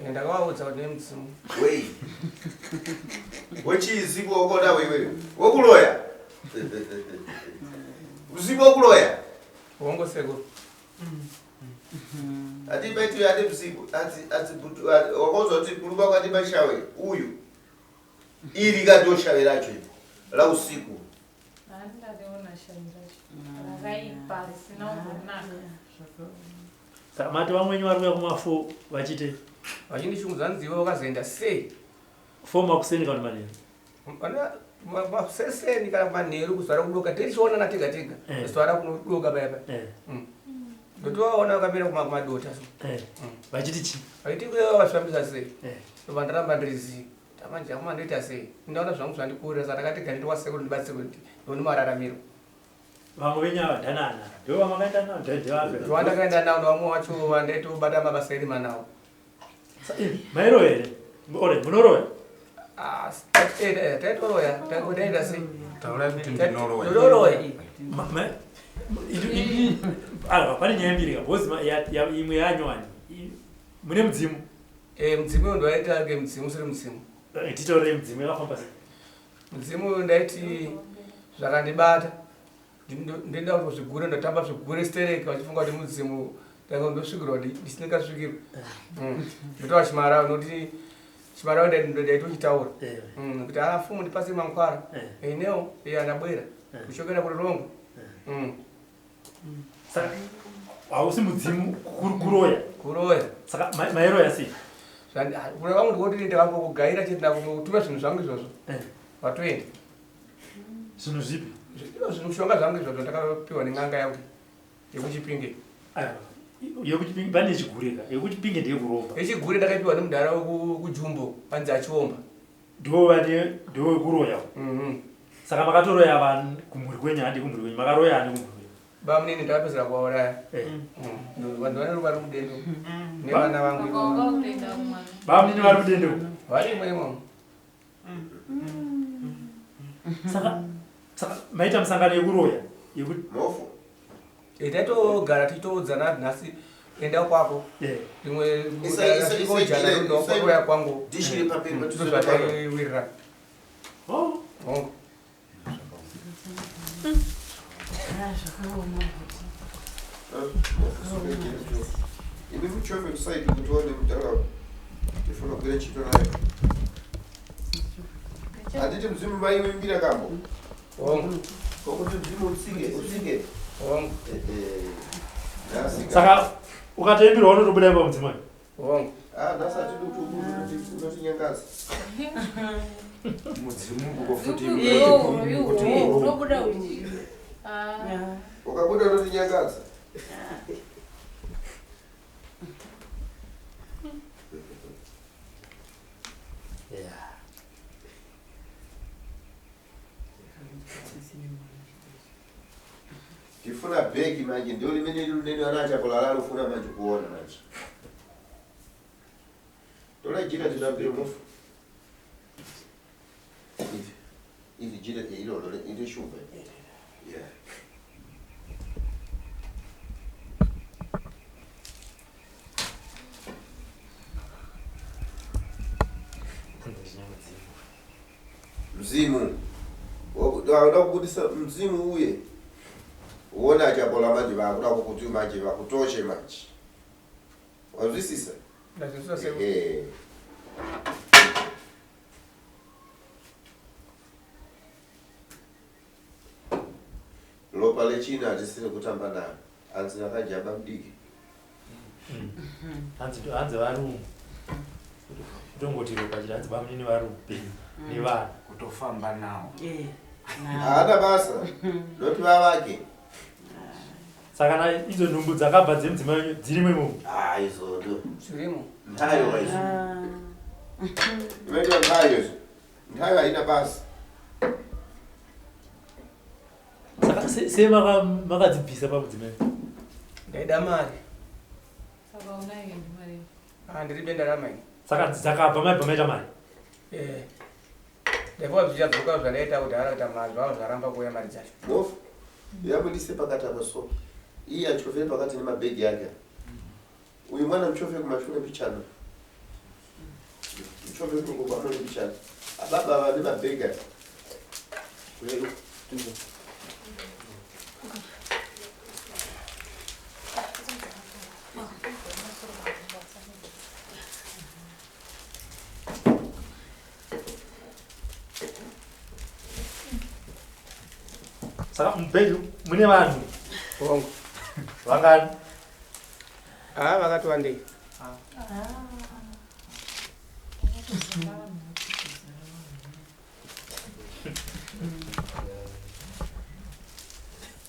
ndakavaudza kuti nemuzimu wei wechiizimu wokonawo iweyo wokuloya muzimu wokuloya wongosekuru ati maiti ane muzimu wakauzwa kuti kuluka kwati mashawe uyu ili katoshawe racho la usiku mati vamwenyu vari kuya kumafo vachite vachindishungudza nzivo vakazoenda sei fo makuseni kana manheru seseni kana manheru kuzvara kudoka tichionana tega tega zvara kunodoka paya paya ndotovaona vakamira kumadota vachiti chi vaiti vazvifambisa sei tobva ndaramba ndirizivi tamanje akuma ndoita sei ndaona zvangu zvandikurira saka ndakati gani ndikwasekuru ndibatsirwe ndoni mararamiro vamwe venyava dhanana ndo vamakaenda navo ndowandakaenda navo nevamwe wacho vandaitobata mabasa erima nawo mairo here ore munoroya taitoroya taenda sei ndinoroya pane nyaya mbiri kabozi imwe yanywani mune mudzimu mudzimu uyo ndoaitage mudzimu usiri mudzimu titaurei mudzimu yakafamba sei mudzimu ndaiti zvakandibata ndinda kuti zvigure ndotamba zvigure stereka vachifunga kuti mudzimu ndosvikirwa ndisinekasvikirwa ndotova chimarao nokuti chimarao ndaitochitaura kuti afumu ndipase mankwara inewo andabwera kushokera kuti rongo saka hausi mudzimu kuroya saka mairoya sei kuna vamwe ndikoti ndakangokugaira chete ndakutuma zvinhu zvangu izvozvo vatoenda zvinhu zvipi zvimushonga zvangu izvozvo ndakapiwa neng'anga yangu yekuchipinge pane chigureka yekuchipinge ndeyekuromba yechigure ndakaipiwa nemudhara wekujumbo panzi achiomba ndowekuroya saka makatoroya vanhu kumhuri kwenyu handi kumhuri kwenyu makaroya handi kumhuri kwenyu Bamnini ndapezera kwauraya. Vanhu vari mudendo. Nevana vangu. Bamnini vari mudendo. Varimo imomo. Saka maita musangano yekuroya yekuti mofu tatogara tichitoudzana nhasi enda kwako rimwe ojana ndokuroya kwangu dishiri papiri patozvataiwirira ini muchove kusaidi kutione kutanga tifuna kugira chito nayo handiti mzimu vaivimbira kambo kokuti mzimu usike saka ukataimbirwa unotobuda imba mudzimai nasati unotinyangaza mudzimu kukofuti ukabuda unotinyangaza tifuna bhegi manje ndio limene lunene anachakulala lufuna manje kuona manje tola jira tinambire mufu hivi jira ilolo ile shuba yeah mzimu wakudisa mzimu uye uona achabola manje vakuda kukuti manje vakutoshe manje wazwisisa lopa lechina hatisiri kutamba nalo anzi akajamba mdiki hanzi varume kutongoti ropa chiti hanzi bamnini varume nevanhu kutofamba nawo haana basa noti vavake saka idzo nhumbu dzakabva dzemudzimai dzirimo imomo izo ndo zvirimo ntayo izo imeita ntayo izo ntayo haina basa saka sei makadzibvisa pamudzimai ndaida mari saka unayo mari handiri benda ramai saka dzakabva maibva maita mari ndaiva zvichadzoka zvanaita kuti araita mari vavo zvaramba kuuya mari dzacho mofu yabudise pakati apaso iye achove pakati nemabhegi ake uyu mwana muchove kumashure pichana muchove kukwamone pichana ababa ava nemabhegi ake saka mubhegi mune vanhu vangani vakati wandei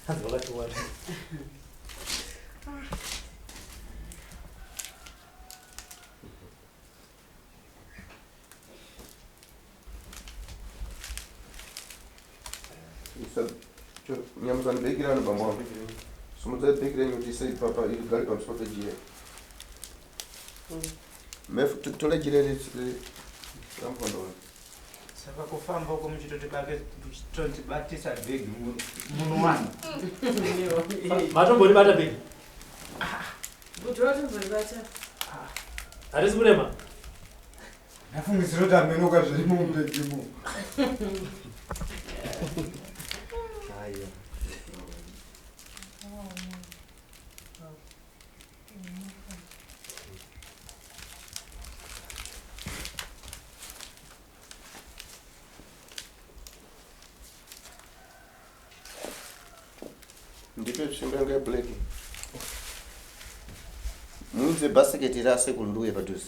hanzi vakati wandei nyamuzana bhegi rano bamba wangu simudza bhegi renyu kuti isei papa iri gari pamusoro pejire mefu tole jire ramukondora saka kufamba uko muchitoti pake muchitotibatisa bhegi munowana matomboribata bhegi kuti watomboribata hatisi kurema nafungisira kuti amenoka zvirimo mubhegimo ndipe zvinganga black muunze basiketi rase kunduye padhuzi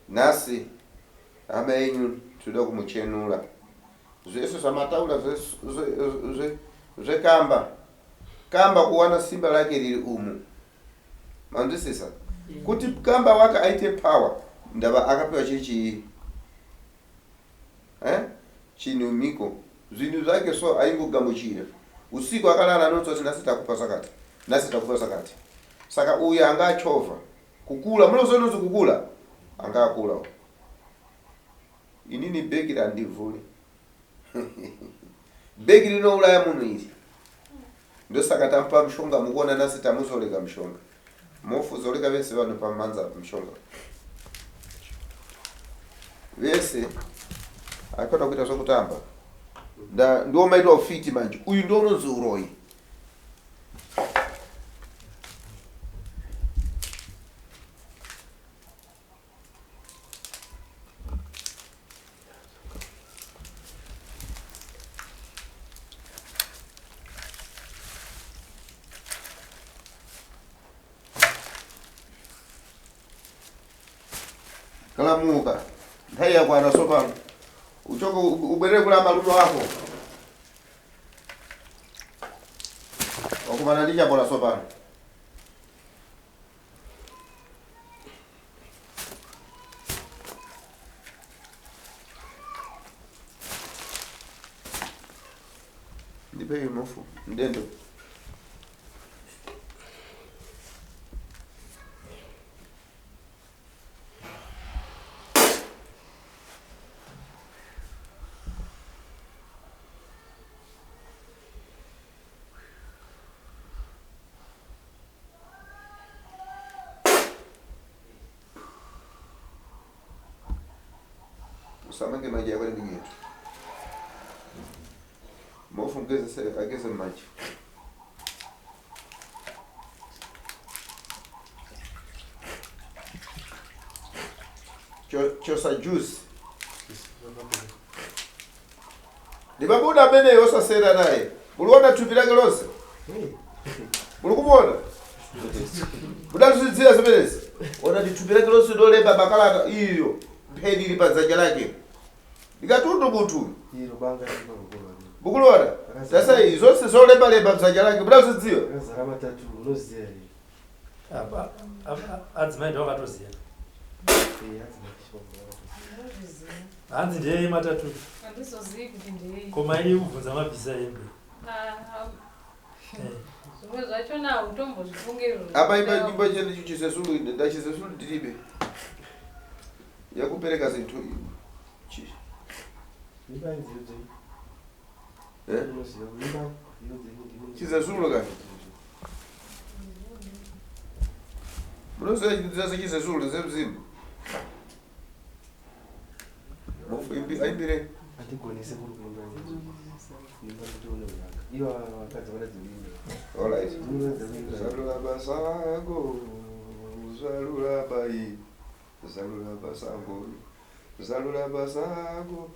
nasi ama yenyu tuda kumuchenula zvese zvamataura zvekamba kamba kuwana simba lake riri umu manzwisisa kuti kamba wake aite power ndava akapewa chiri chinumiko zvinhu zvake so aingogamuchira usiku akalala anotsoti nasitakupa sakati saka uyu anga achovha kukula munozononzi kukula anga akula inini bhegi randivhuri bhegi rinouraya munhu iri ndosaka tamupa mushonga mukuona nasi tamuzoreka mushonga mofuzoreka vese vanopa manza mushonga vese akada kuita zvokutamba ndo maitwa ufiti manje uyu ndo unonzi uroyi kalamuka ndaiya kwana sopano uchoko ubwerere kula malume wako wakumana ndichabola sopano ndipe imofu ndendo usamange maji yako ndingetu mofu ageze maji chosa juice ndibabuda bene yosasera naye uliona tupi lake lose ulikubona budatuzidzira zimenezi ona tupi lake lose dolemba bakalata iyo phedi lipadzaja lake ndikatundu munthu iro banga bukulona sasa izonse zolemba bzaja lake budatuzidziwa kazara matatu unoziya apa adzimai ndo akatoziya hanzi ndeye matatu handizozivi kuti ndeye koma ili ubvunza mabhisa embe zvimwe zvachona utombozvifungirwa apa imba chene chisesulu ndachizesulu ndiribe yakupereka zinthu chi chizesulu kani munoziya chizesulu zemzimu aimbire andigonese kurukundo imba nditone uyanga iwa wakadzi vanadzivimba alright zalula basango zalula bai zalula basango zalula basango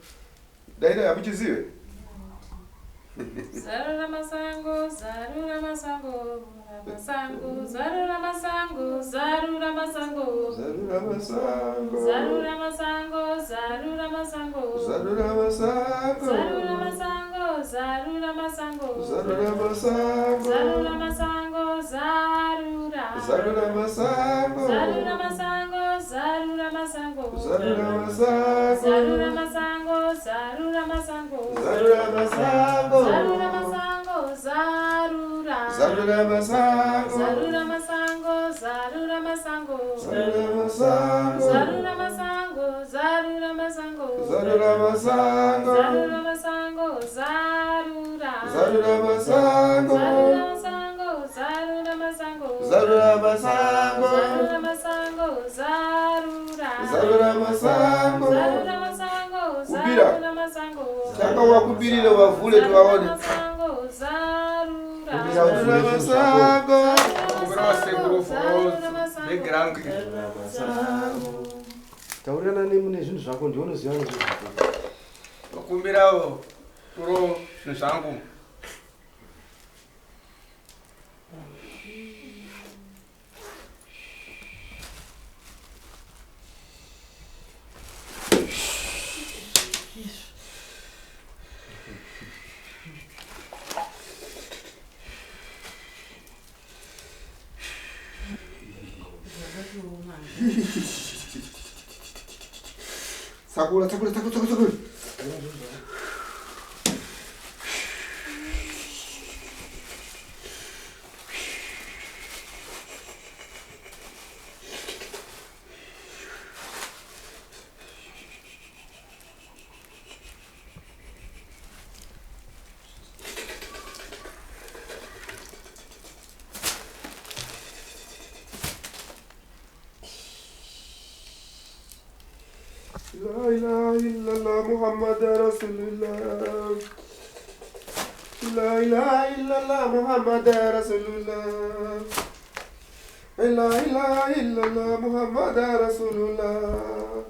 daida yamuchiziwe zarura masango zarura masango masango zarura masango zarura masango zarura masango zarura masango zarura masango zarura masango zarura masango zarura masango zarura masango zarura masango zarura zarura masango zarura masango zarura masango zarura masango zarura masango zarura masango zarura masango zarura masango zarura zarura masango zarura masango zarura masango zarura masango zarura masango zarura masango zarura masango zarura masango zarura zarura masango zarura masango zarura masango zarura masango zarura masango zarura zarura masango zarura masango Kubira. zarura masango Chaka wakubirire wavule tuwaone masango zarura zarura masango kumbira wasekuru for background taurirana nemune zvinhu zvako ndionoziva nezvezvako kumbirawo turo zvinhu zvangu Sakula. La ilaha illallah Muhammad Rasulullah. La ilaha illallah Muhammad Rasulullah. La ilaha illallah Muhammad Rasulullah.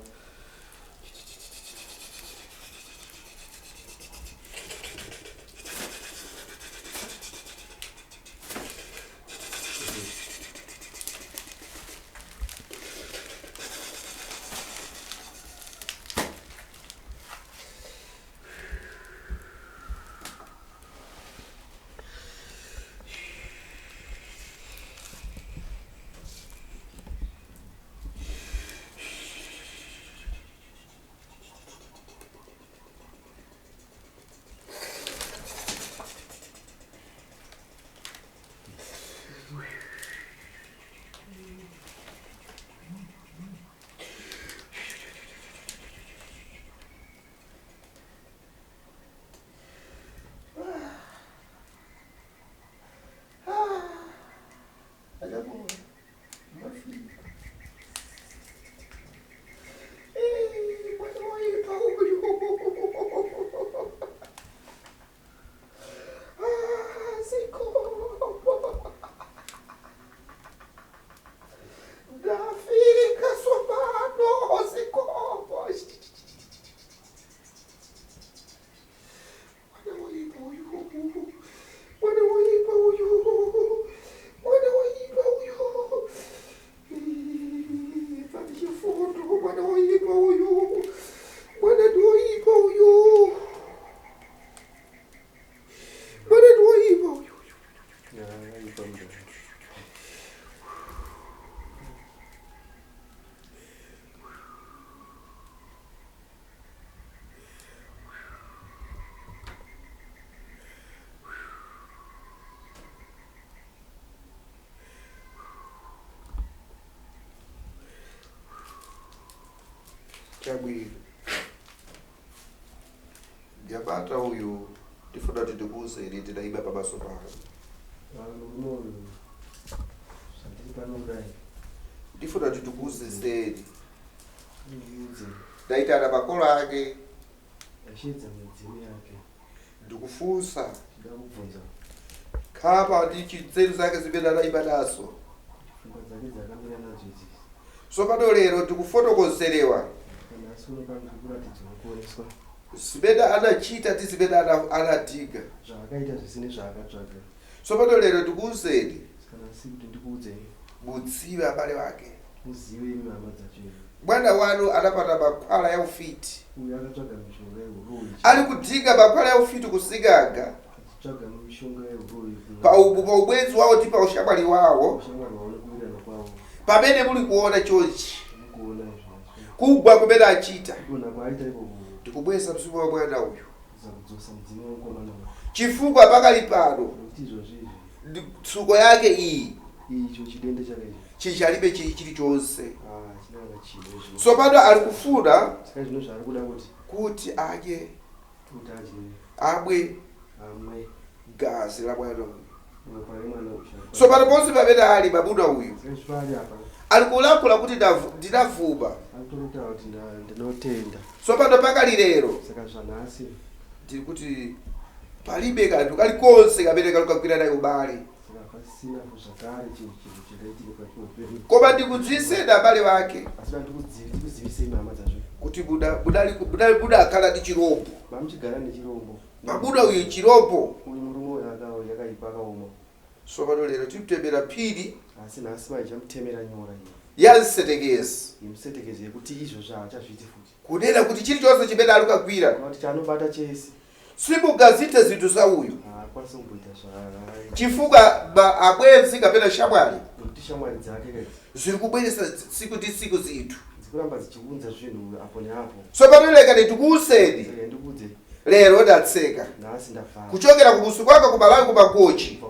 Chabwino Jabata huyu tifuna titukuze ili tidaiba pabaso pano. Tifuna titukuze sedi. Daitana makolo ake. Ndikufunsa. Kapa ndichi zeru zake zimene anaibadaso. So pano lero tikufotokozelewa. Sibeda anachita tisibeda anadiga. Zvakaita zvisine zvakatsvaga. So pano lero tikuuzeni. Kana sikuti ndikuudzei. Mudziwe abale wake. Muzive imi hama dzacho. Bwana wanu anapata makwala ya ufiti. Uyu akatsvaga mishonga yehuroyi. Ali kudiga makwala ya ufiti kusigaga. Achitsvaga mishonga yehuroyi. Pa ubwenzi wawo ndi pa ushamwali wawo. Ushamwali wawo nekuwirana kwawo. Pamene muli kuona chonchi. Mukuona izvo. Kugwa kumene achita. Kuna kwaita ipo. Tikubweza mzimu wa mwana uyu. Zakudzosa mzimu womkomana. Chifukwa pakali pano. Kuti izvozvi. Tsuko yake iyi. Icho chidende chakaita. Chichalibe chili chonse. Chinanga chino. So pano ali kufuna. Saka zvino zvari kuda kuti adye. Kuti adye. Amwe. Amwe. Gazi la mwana uyu. So pano ponse pamene ali babuna uyu. Ali kulankhula kuti ndinavuma. Antorota kuti ndinotenda. So pano pakali lero. Saka zvanasi. Ndiri kuti palibe kanthu kalikonse kamene kalukagwira naye ubale. Koma ndikudziwiseni abale wake. Kuti buda akhala ndi chirombo. Mabuda uyu chirombo. So pano lero timtemera phiri. Yansetekezi. Kunena kuti chilichonse chimene alukagwira. Simugazite zinthu za uyu. Chifukwa abwenzi kapena shamwali kuti shamwari dzake kadzi zviri kubweresa siku ndi siku zithu zikuramba zichiunza zvinhu apo neapo. So panoleka ndikukusedi Saka ndikudze lero ndatseka nhasi ndafara kuchokera kubusu kwaka kubalawi kumagochi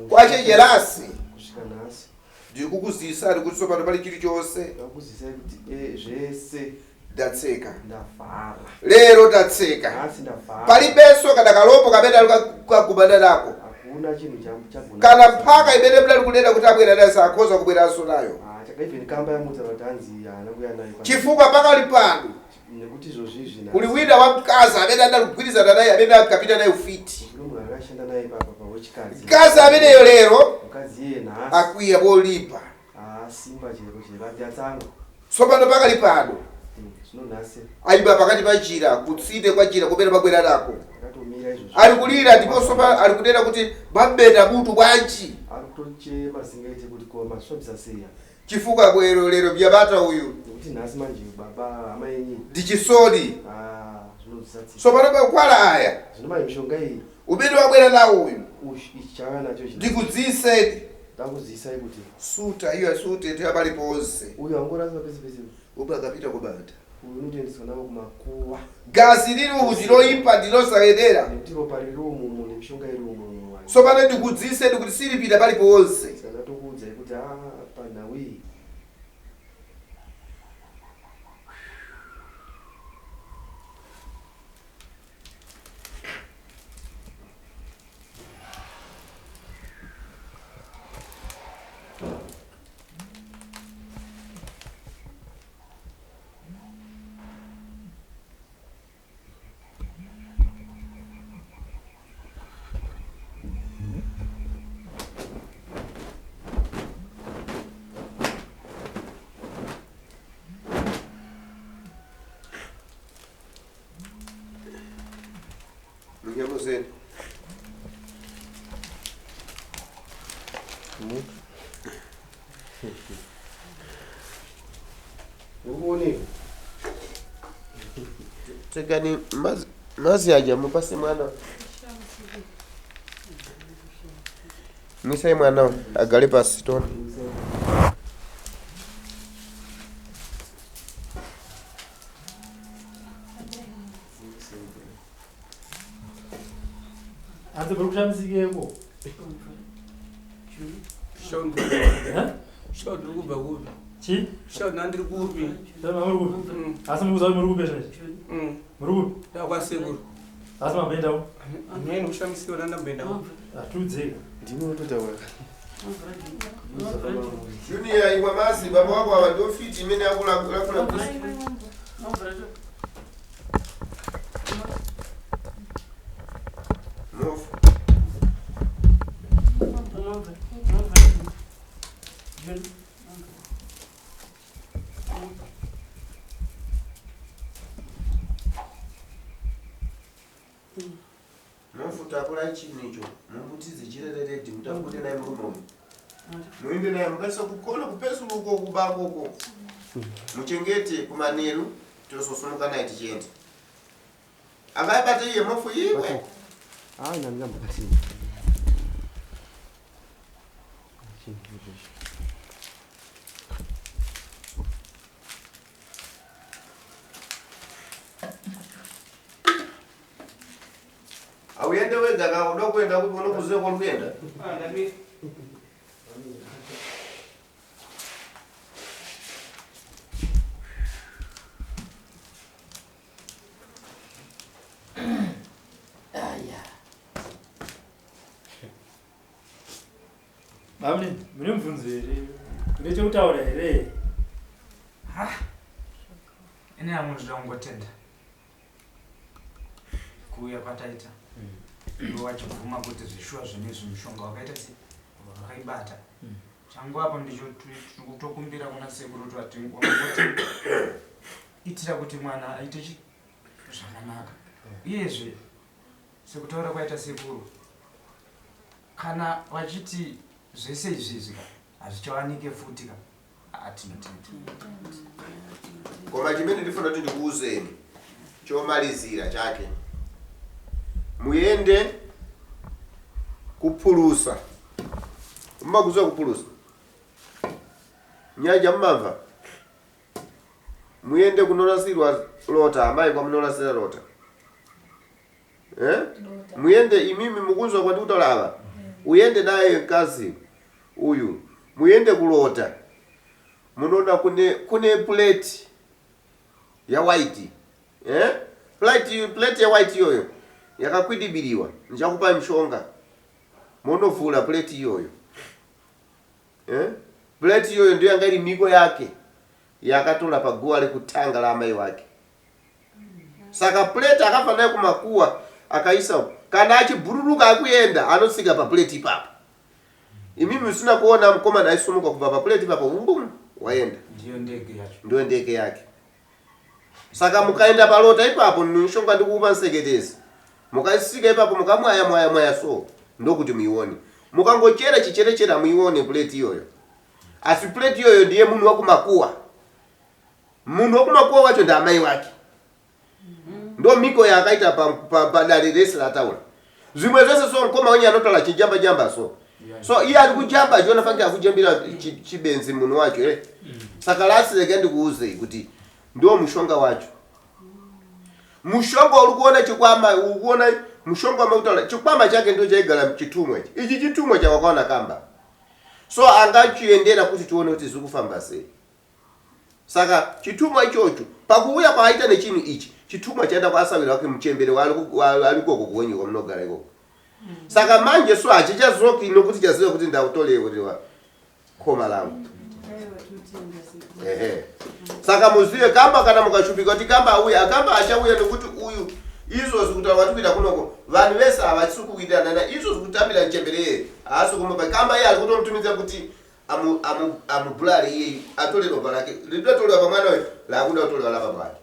kwachejerasi kusvika nhasi ndikukuzisa ari kuti sopano pali chilichonse ndakuzisai kuti zvese ndatseka ndafara lero ndatseka nhasi ndafara palibenso kana kalombo kamene ali kagumana nako hakuna chinhu chagona kana mphaka imene mnali kunena kuti abwera nayo sakhoza kubweranso nayo chakaibveni kamba yamudza kuti hanzi anakuya nayo chifukwa pakali pano nekuti izvozvizvi kuli wina wamkazi amene analigwirizana naye amene akapita naye ufiti kuno munhu akashanda naye papa pawechikadzi mkazi ameneyo lero mukadzi iye nhasi akwiya polipa simba chero ndatsanga tsopano pakali pano zvino nhasi ayimba pakati pa njira kutsinde kwa njira kumene pabwera nako akatomira izvozvo ali kulira ndiponso ali kunena kuti mwambeta mutu bwanji ari kutochema zingaite kuti koma swabisa seya chifukwa bwero lero mnyamata uyu nekuti nhasi manje baba hama yenyu ndichisoni zvinozisatsi tsopano pakukwala aya zvino manje mishonga iyi umene wabwera nawo uyu ichi chava nacho ndikudziseni ndakuzisai kuti suta iyo asute tiyapali ponse uyu angoraswa pese pese upa akapita kubata uyu unotoendeswa navo kumakuwa gazi lili umu ndiloimba ndilosayenera nekuti ropa riri umumu nemishonga iri umumu tsopano ndikudziseni kuti silipita pali ponse saka ndatokuudzai kuti panhawi Mnyamuzeni ukuoneka tekani mazi aja mupase mwana misai mwana agale pasi tona Anzi kuri kushambisikeko. Shaundi kubva kupi? Chi? Shaundi nandiri kupi? Muri kupi? Asi muri kuzavi muri kupi zvinoizvi? Muri kupi? Ndakwasekuru. Asi mabhendawo? Mweni kushambisiwa nandabhendawo. Atudzeka. ndimi unototaura Junior imwe mazi baba wako awandofiti imene akula Mofuta akula chinicho mumutize chireredi mutakuti naye murumo muinde naye mukasa kukona kupesuluko kubangoko muchengete kumanelu tososumuka naye tichende akabata iye mofu iwe nanga mukati awuyende wega ka udokwenda kuti unokuziva kwalukenda Bamni, mune mubvunzo here? Mune chekutaura here? Ine hamwe ndinoda kungotenda kuuya kwataita iwo wachibvuma kuti zvishuwa zvinezvi mushonga wakaita sei wakaibata changu apo ndicho tokumbira kuna sekuru kuti itira kuti mwana aite zvakanaka uyezve sekutaura kwaita sekuru kana wachiti zvese izvizvi hazvichawanike futi atinotenda koma chimene ndifuna kuti ndikuuzeni chomalizira chake muyende kupulusa mumakuziwa kupulusa Nyaja mmamva. Muyende kunorasirwa lota amai kwa munorasira lota. Muyende imimi mukunzwa kwati kutolava. Uyende naye kazi uyu. Muyende kulota. Munona kune plate ya white. Plate ya white yoyo. Yakakwidibiriwa. Njakupa mshonga. Monovula plate yoyo. Plate yoyo ndio yanga ili miko yake. Yakatola paguwa likutanga la amai wake. Saka plate akafa naye kumakuwa akaisa kana achibururuka akuyenda anosika pa plate papa. Imimi usina kuona mkoma na isumuka kuva pa plate papa umbum waenda. Ndio ndege yake. Saka mukaenda palota ipapo nishonga ndikupa nseketezi. Mukasika ipapo mukamwaya so ndokuti muione. Mukangochera chicherechera muione plate yoyo. Asi plate yoyo ndiye munhu wakumakuwa. Munhu wakumakuwa wacho nda amai wake. Ndo miko yakaita pa dali resi la taula. Zimwe zose so nkoma wenye anotola chijamba so. So iye ali kujamba jona fanga akujambira chibenzi munhu wacho Saka lasi legendi kuuze kuti ndo mushonga wacho. Mushonga uri kuona chikwama ukuona mushonga mautala chikwama chake ndio chaigala chitumwe. Ichi chitumwe cha wakaona kamba. So angachiendera kuti tuone kuti zikufamba sei. Saka chitumwa ichocho pakuuya kwaita nechinu ichi chitumwa chaenda kwasawira wake mchembere walikoko kuwenye kwa mnogara ikoko. Saka manje so achichazoki inokuti chaziwa kuti ndautolewe kuti wa koma langu. Saka muziwe kamba kana mukashupika kuti kamba uya akamba achauya nekuti uyu izo zikuta watuita kunoko vanhu vese avachisukuita nana izo zikutambira mchembere aso kumba kamba yeye alikutomtumiza kuti amubulale iye atole ropa lake lidatolewa pa mwana we lakuda kutolewa la baba wake.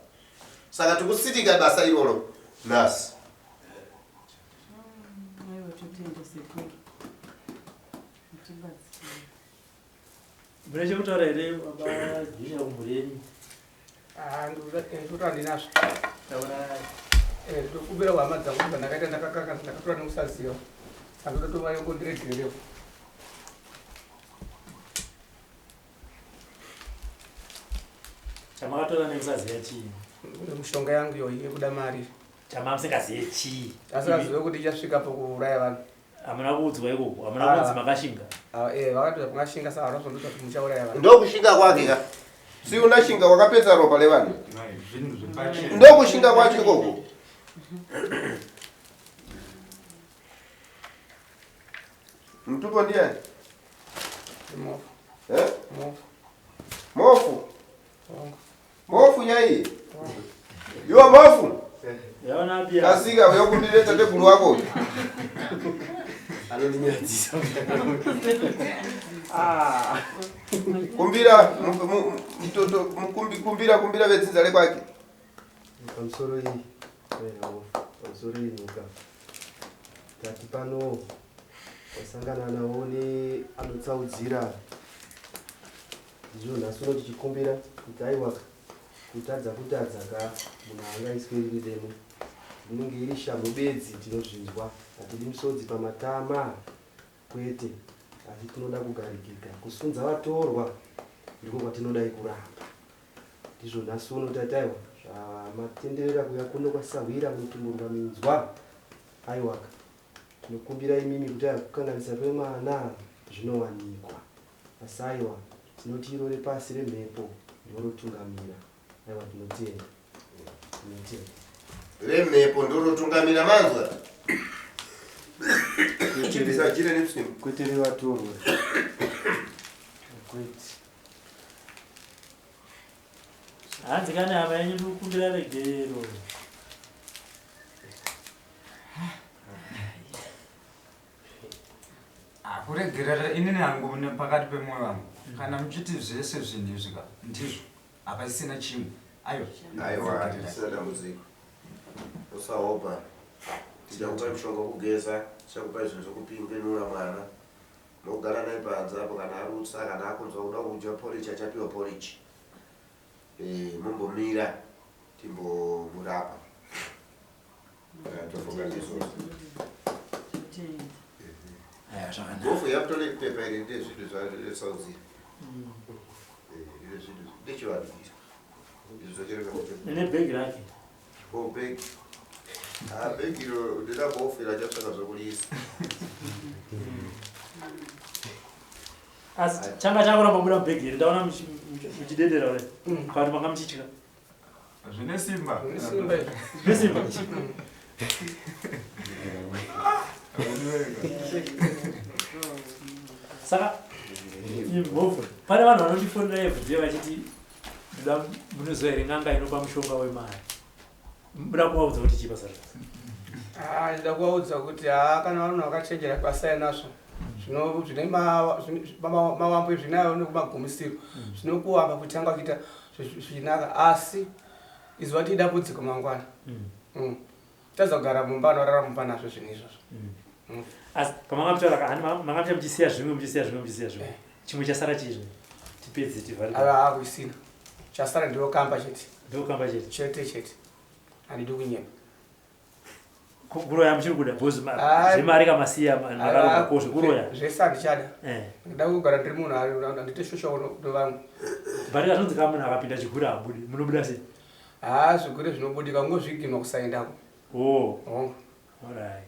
Saka tukusitika basa ilolo nasi Mreje kutaura ere baba jisha kumbureni. Ndoto andinazo. Ndokubira wa madza kuti ndakaita ndakatora nokusaziva. Saka ndotomari kundiregerero. Chamakatora nekusaziva chii? Mushonga yangu yo yekuda mari. Chamamusingazive chii? Asingazive kuti ichasvika pakuuraya vanhu. Hamuna kuudzwa ikoko, hamuna kunzi makashinga. Vakati makashinga saka vanozondoita kuti muchauraya vanhu. Ndokushinga kwake ka. Si unashinga wakapedza ropa levanhu. Ndokushinga kwacho ikoko. Mtupo ndiani? Mofu. Mofu. Mofu. Mofu nyai. Yo mofu. Yaona pia. Kasika uyokundileta tegulu wako. Anoninyadzisa. Kumbira mtoto kumbira vetsinza lekwake. Pamusoro iyi. Pamusoro iyi nuka. Tati pano wasangana nawo ni anotsaudzira. Ndizvo nhasi tichikumbira kuti aiwa kutadza ka munhu angaisweriri demo. Inenge iri shamhu bedzi tinozvinzwa. Hatidi misodzi pamatama kwete. Asi tinoda kugarikika. Kusunza vatorwa ndiko kwatinodai kuramba. Ndizvo nhasi tataiwa matenderera kuya kuno kwasahwira mutumurwa minzwa. Aiwaka. Tinokumbira imimi kuti kukanganisa kwemwana zvinowanikwa. Asi aiwa tinoti iro repasi remhepo ndorotungamira. Aiwa tinotenda. Remhepo ndorotungamira manzwa. Kwete vatorwa. Kwete. Hanzi kana hama yenyu ndikukumbira regero. Kuregerera inini hangu pakati pemwoyo wangu. Kana muchiti zvese zvinhu izvika ndizvo hapasisina chimwe. Aiwa tisina dambudziko. Usaopa. Tichakupa mushonga wokugeza, tichakupa zvinhu zvokupingenura mwana. Mogara naye panze apo kana arutsa kana akunzwa kuda kudya porridge achapiwa porridge. Mumbomira timbomurapa. Tofunga ndizvo. Gofu yaptole pepa iri ndezvinhu zvasauzira. Ndicho ine begi lake begi begi lo ndinabofera chasaka zokulisa asi changa chakona pabuda begi ndaona muchidedera ule kwati manga muchitika zvine simba saka imhofu pane vanhu vanondifonera evhudziye vachiti ndoda munozoere ng'anga inopa mushonga wemari muda kuvaudza kuti chipa sara ndida kuvaudza kuti kana vanhu vakachenjera basa nazvo zvine mawambo zvinayo nekumagumisiro zvinokuwamba kuti anga kuita zvinaka asi izuva tida kudzika mangwana tazogara mumba anorara mumba nazvo zvinhu izvozvo asi pamangapitaura mangapita muchisiya zvimwe chimwe chasara chizvi tipedze tivhari akuisina chasara ndokamba chete handidi kunyema kuroya muchiri kuda bhozi zvemari kamasiya nakarokakosve kuroya zvese handichada ndida kugara ndiri munhu handite shosho nevamwe bhari kazvinonzi kama munhu akapinda chigure habudi munobuda sei zvigure zvinobudika ngozviginwa kusaendako alright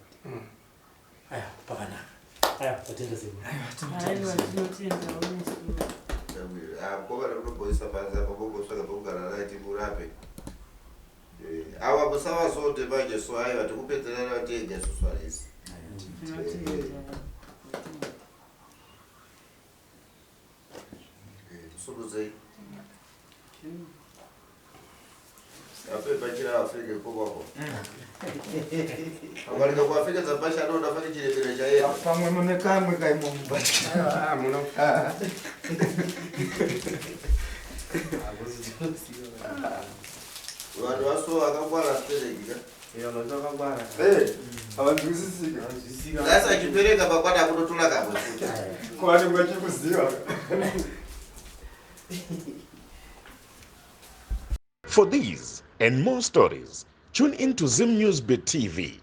aya pakanaka aya tatenda sei kobara kunobhoisa panza pabogosvaka pokugara raiti murape ava musavazote manje so aiva tikupedzerera vatenge suswarisi suluzei apepachira afrika kobako akalinga kuafrika dzapasha anoda fane chiremero chaera pamwe mune kamwe kaimo mubachira vanhu vaso vakangwara sitereki asi achipereka pakwana kunotola kamwe kuvanenge vachikuziva. For these and more stories, tune in to Zim News Bit TV